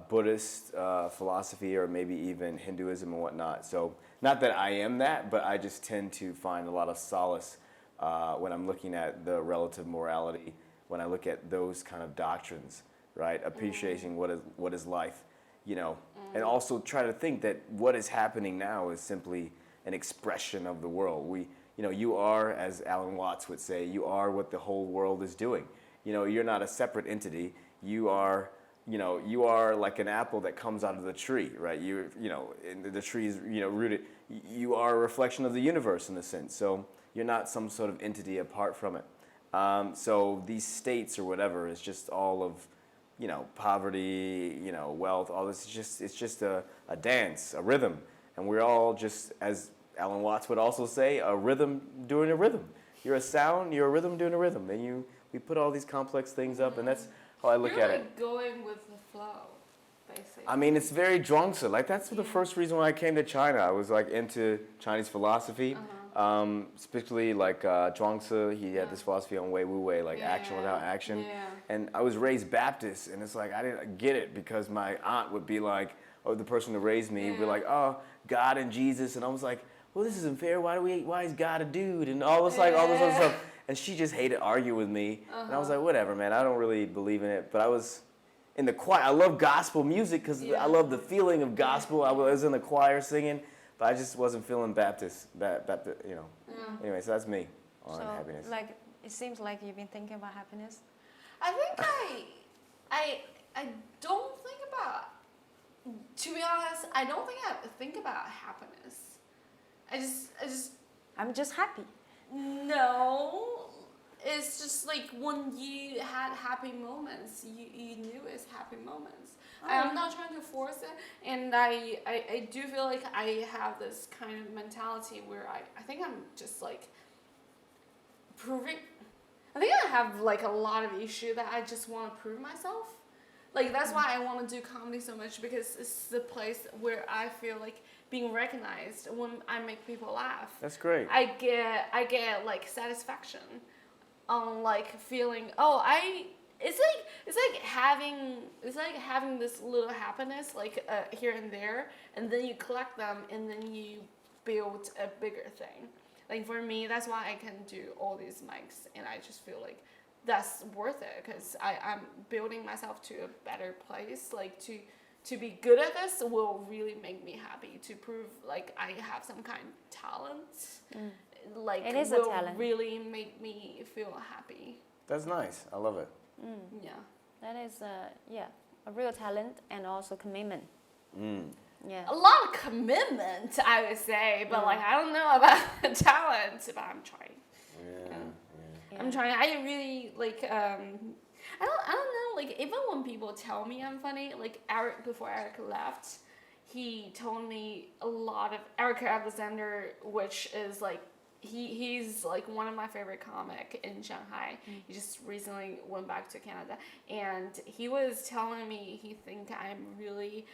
E: Buddhist philosophy or maybe even Hinduism and whatnot. So not that I am that, but I just tend to find a lot of solace when I'm looking at the relative morality, when I look at those kind of doctrines, right? Appreciating what is life, and also try to think that what is happening now is simply an expression of the world. You are, as Alan Watts would say, you are what the whole world is doing. You're not a separate entity. You are like an apple that comes out of the tree, right? The tree is, rooted. You are a reflection of the universe in a sense. So you're not some sort of entity apart from it. So these states or whatever is just all of, poverty, wealth, all this. It's just a dance, a rhythm. And we're all just, as Alan Watts would also say, a rhythm doing a rhythm. You're a sound, you're a rhythm doing a rhythm. And we put all these complex things up, and that's how I look at it.
D: You're like going with the flow, basically.
E: I mean, it's very Zhuangzi. Like that's the first reason why I came to China. I was like into Chinese philosophy, specifically like Zhuangzi. He had this philosophy on Wei Wu Wei, like action without action. Yeah. And I was raised Baptist, and it's like I didn't get it because my aunt would be like, or the person who raised me would be like, oh, God and Jesus, and I was like, well, this isn't fair. Why is God a dude? And all this all this other stuff. And she just hated arguing with me, and I was like, whatever, man. I don't really believe in it, but I was in the choir. I love gospel music because I love the feeling of gospel. I was in the choir singing, but I just wasn't feeling Baptist, you know. Anyway, so that's me on happiness.
A: Like, it seems like you've been thinking about happiness.
D: I think I don't think about. To be honest, I don't think I think about happiness. I just.
A: I'm just happy.
D: No, it's just like when you had happy moments, you knew it's happy moments. I'm not trying to force it, and I do feel like I have this kind of mentality where I think I'm just like proving. I think I have like a lot of issue that I just want to prove myself. Like that's why I want to do comedy so much, because it's the place where I feel like being recognized when I make people laugh.
E: That's great.
D: I get like satisfaction on like feeling it's like having this little happiness like here and there, and then you collect them and then you build a bigger thing. Like for me, that's why I can do all these mics, and I just feel like that's worth it, because I'm building myself to a better place. Like to be good at this will really make me happy. To prove like I have some kind of talent, like
A: it is
D: will
A: a talent.
D: really make me feel happy.
E: That's nice. I love it.
D: Yeah.
A: That is a real talent and also commitment. Yeah.
D: A lot of commitment, I would say, but like I don't know about talent, but I'm trying.
E: Yeah.
D: I'm trying. I really like. I don't know. Like even when people tell me I'm funny, like Eric, before Eric left, he told me a lot of Eric Alexander, which is like he's like one of my favorite comic in Shanghai. He just recently went back to Canada, and he was telling me he think I'm really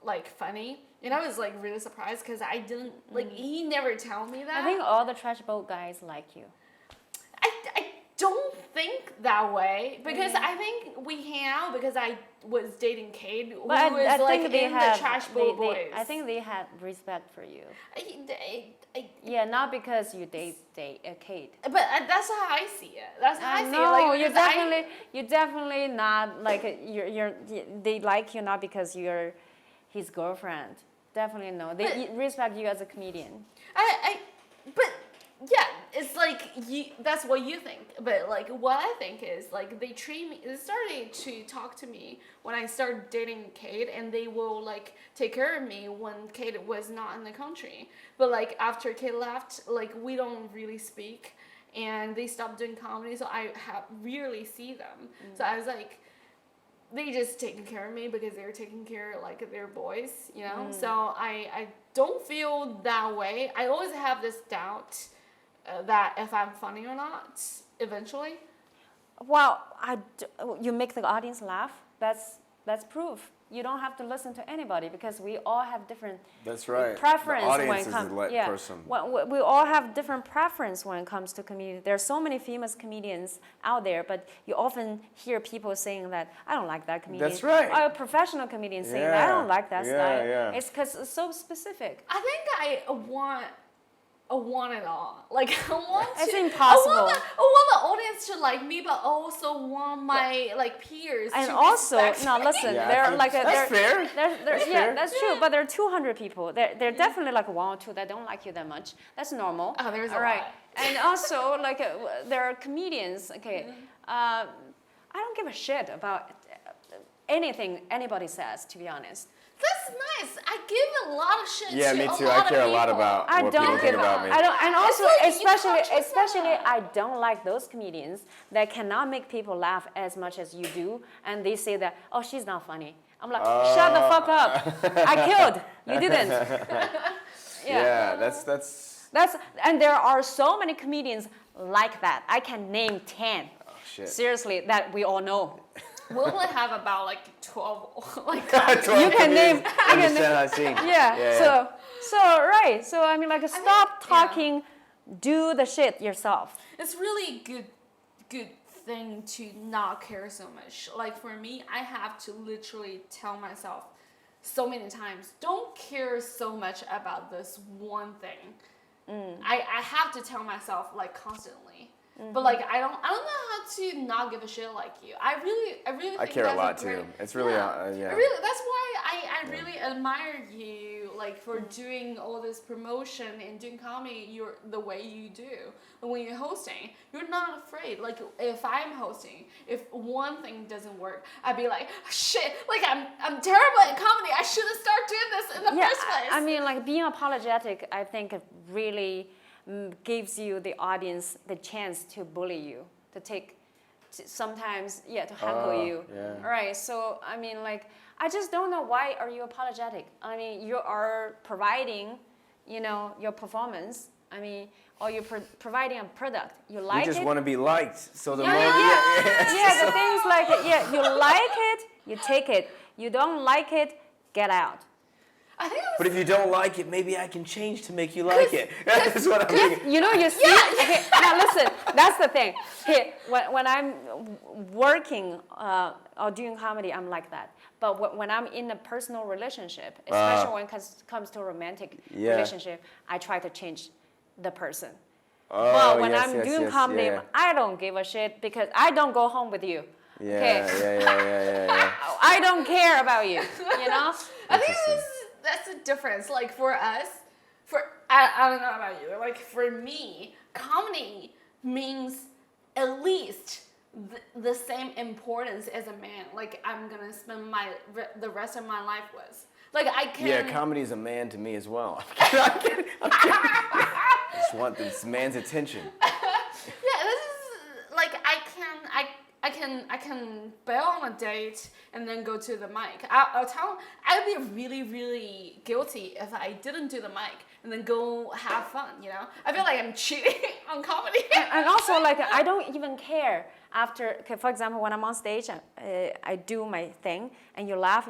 D: like funny, and I was like really surprised because I didn't like he never tell me that.
A: I think all the trash boat guys like you.
D: I don't think that way, because I think we hang out because I was dating Kate, who
A: But
D: was
A: I
D: like
A: think they
D: in
A: have,
D: the Trash Boat Boys.
A: I think they had respect for you.
D: I,
A: Yeah, not because you date Kate.
D: but that's how I see it. That's how I see
A: No,
D: it. Like,
A: you're definitely not like they like you not because you're his girlfriend. Definitely no. They respect you as a comedian.
D: But yeah, it's like that's what you think. But like what I think is like they treat me. They started to talk to me when I started dating Kate, and they will like take care of me when Kate was not in the country. But like after Kate left, like we don't really speak, and they stopped doing comedy, so I rarely see them. So I was like, they just taking care of me because they're taking care of like their boys, you know. So I don't feel that way. I always have this doubt that if I'm funny or not eventually.
A: Well, you make the audience laugh. That's proof. You don't have to listen to anybody because we all have different
E: That's right.
A: preference
E: The audience
A: when it
E: is
A: comes.
E: the person.
A: We all have different preference when it comes to comedians. There are so many famous comedians out there, but you often hear people saying that I don't like that comedian.
E: That's right.
A: Or a professional comedian saying that I don't like that style.
E: Yeah.
A: It's because it's so specific.
D: I think I want it all. Like I want
A: It's
D: to.
A: impossible.
D: I want the audience to like me, but also want my like peers.
A: And
D: to
A: also,
D: respect
A: no,
D: me.
A: listen.
E: Yeah,
A: They're
E: I think
A: like
E: that's fair.
A: That's
E: fair.
A: true. But there are 200 people. There are definitely like one or two that don't like you that much. That's normal.
D: Oh, there's a
A: All right.
D: lot.
A: And also, like there are comedians. Okay, I don't give a shit about anything anybody says. To be honest,
D: That's nice. I give a lot of shit
E: Yeah,
D: to
E: me
D: a
E: too.
D: lot
E: I care
D: of
E: a lot
D: people.
E: about
A: I
E: what
A: don't
E: people think
A: give
E: about me.
A: I don't, and also
D: like you
A: especially
D: can't trust them.
A: I don't like those comedians that cannot make people laugh as much as you do, and they say that she's not funny. I'm like, shut the fuck up. I killed. You didn't.
E: Yeah, that's
A: And there are so many comedians like that. I can name 10.
E: shit.
A: Seriously, that we all know.
D: We only have about like 12 like
A: You can name.
E: Understand I seen.
A: Yeah. So right. So I mean, like, stop
D: yeah.
A: talking. Do the shit yourself.
D: It's really good thing to not care so much. Like for me, I have to literally tell myself so many times, don't care so much about this one thing. I have to tell myself like constantly. But like I don't know how to not give a shit like you. I really think
E: I care a
D: that's
E: lot
D: great,
E: too. It's really yeah.
D: Really, that's why I really admire you, like for doing all this promotion and doing comedy. The way you do. And when you're hosting, you're not afraid. Like if I'm hosting, if one thing doesn't work, I'd be like, shit, like I'm terrible at comedy. I shouldn't start doing this in the first place.
A: I mean, like being apologetic, I think it really gives you the audience the chance to bully you, sometimes to heckle you.
E: Yeah.
A: Right. So I mean, like I just don't know why are you apologetic. I mean, you are providing, your performance. I mean, or you're providing a product. You like it.
E: We just want to be liked. So the more
A: the things like you like it, you take it. You don't like it, get out.
D: I think
E: but if you don't like it, maybe I can change to make you like it. That's what I'm thinking.
A: You see? Okay, now listen, that's the thing. Here, when I'm working or doing comedy, I'm like that. But when I'm in a personal relationship, especially when it comes to a romantic relationship, I try to change the person. But when I'm doing comedy, I don't give a shit because I don't go home with you.
E: Yeah.
A: I don't care about you,
D: I think that's the difference. Like for us, I don't know about you. Like for me, comedy means at least the same importance as a man. Like I'm gonna spend the rest of my life with. Like I can.
E: Yeah, comedy is a man to me as well. I'm kidding. I just want this man's attention.
D: This is like I can bail on a date and then go to the mic. I'll tell I'd be really, really guilty if I didn't do the mic and then go have fun, I feel like I'm cheating on comedy.
A: And also, like, I don't even care after, for example, when I'm on stage, I do my thing and you laugh.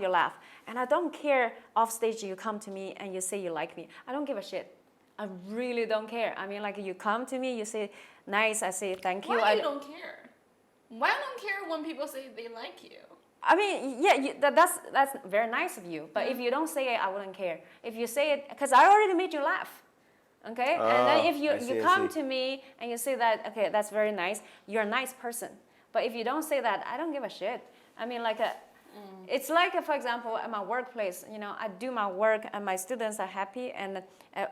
A: And I don't care off stage you come to me and you say you like me. I don't give a shit. I really don't care. I mean, like, you come to me, you say nice, I say thank you.
D: Why you don't care? Why don't care when people say they like you?
A: I mean, that's very nice of you. But if you don't say it, I wouldn't care. If you say it, because I already made you laugh, okay? And then if you come to me and you say that, okay, that's very nice, you're a nice person. But if you don't say that, I don't give a shit. I mean, like, it's like, for example, at my workplace, I do my work and my students are happy and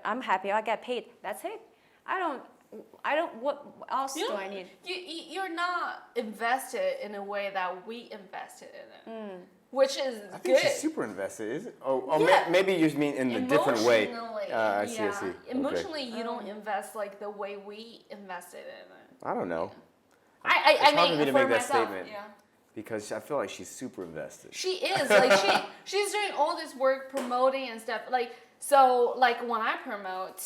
A: I'm happy, I get paid. That's it. I don't, what else do I need?
D: You're not invested in a way that we invested in it. Which is
E: I think
D: good.
E: she's super invested, is it? Maybe you just mean in a different way. I see.
D: Emotionally, you don't invest like the way we invested in it.
E: I don't know.
D: I
E: it's hard for me to make that
D: myself,
E: statement. Because I feel like she's super invested.
D: She is. Like, she's doing all this work promoting and stuff. Like, so, like, when I promote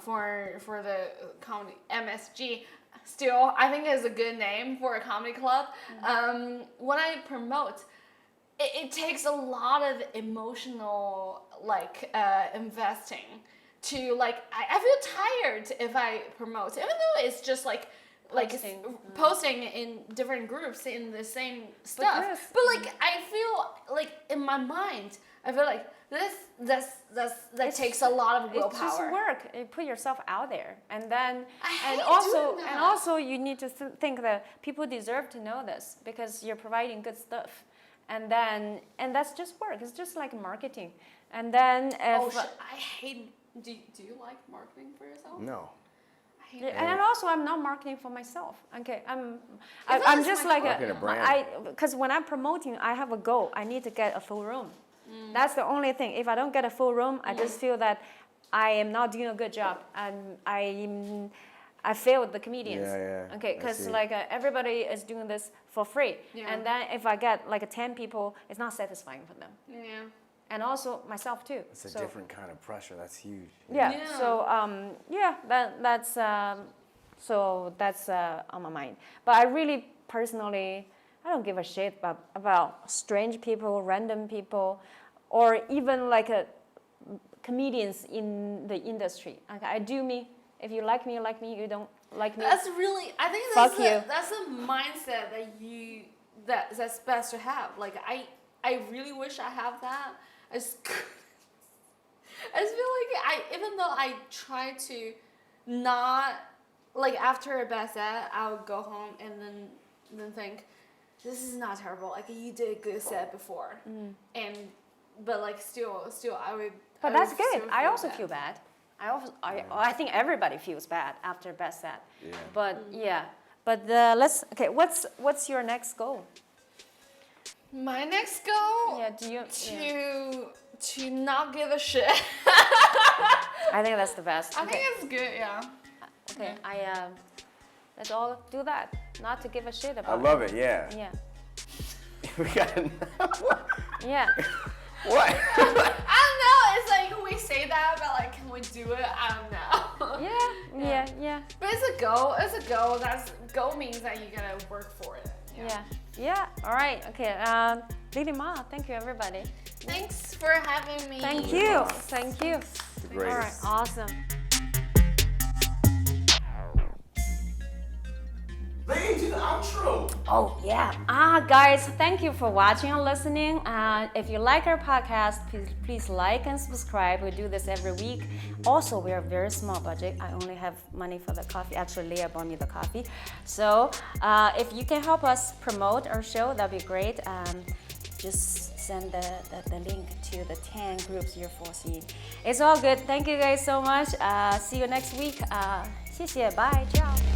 D: for the comedy MSG, still, I think is a good name for a comedy club. When I promote, it takes a lot of emotional, like, investing to, like, I feel tired if I promote, even though it's just, like posting in different groups in the same stuff. But like, I feel like in my mind, I feel like that takes a lot of willpower.
A: It's just work. You put yourself out there, and then
D: doing that.
A: and also you need to think that people deserve to know this because you're providing good stuff, and that's just work. It's just like marketing, and then
D: I hate. Do you like marketing for yourself?
E: No.
A: And also, I'm not marketing for myself. Okay, I'm just like because when I'm promoting, I have a goal. I need to get a full room. That's the only thing. If I don't get a full room, I just feel that I am not doing a good job, and I failed the comedians. Okay, because like everybody is doing this for free, and then if I get like 10 people, it's not satisfying for them.
D: Yeah.
A: And also myself too.
E: It's a different kind of pressure. That's huge.
A: So that's on my mind. But I really personally, I don't give a shit about strange people, random people, or even like comedians in the industry. Okay, I do me. If you like me, you like me. You don't like me.
D: That's really. I think that's a mindset that's best to have. Like I really wish I have that. as good. I just feel like even though I try to not, like after a bad set, I would go home and then think, this is not terrible. Like you did a good set before, but like still I would.
A: But that's good. I also feel bad. I think everybody feels bad after a bad set.
E: Yeah.
A: But what's your next goal?
D: My next goal.
A: Yeah.
D: To not give a shit.
A: I think that's the best.
D: I think it's good. Yeah.
A: Okay. Let's all do that. Not to give a shit about.
E: I love it. Yeah.
A: Yeah.
E: We got.
A: Yeah.
E: What?
D: I don't know. It's like we say that, but like, can we do it? I don't know.
A: Yeah.
D: But it's a goal. It's a goal. Goal means that you gotta work for it.
A: Yeah. All right. Okay. Lily Ma, thank you, everybody.
D: Thanks for having me.
A: Thank you.
E: The greatest.
A: All right. Awesome.
B: Lead to the outro.
A: Oh, yeah. Guys, thank you for watching and listening. If you like our podcast, please like and subscribe. We do this every week. Also, we are a very small budget. I only have money for the coffee. Actually, Leah bought me the coffee. So if you can help us promote our show, that'd be great. Just send the link to the 10 groups you're foreseeing. It's all good. Thank you guys so much. See you next week. 谢谢. Bye. Ciao.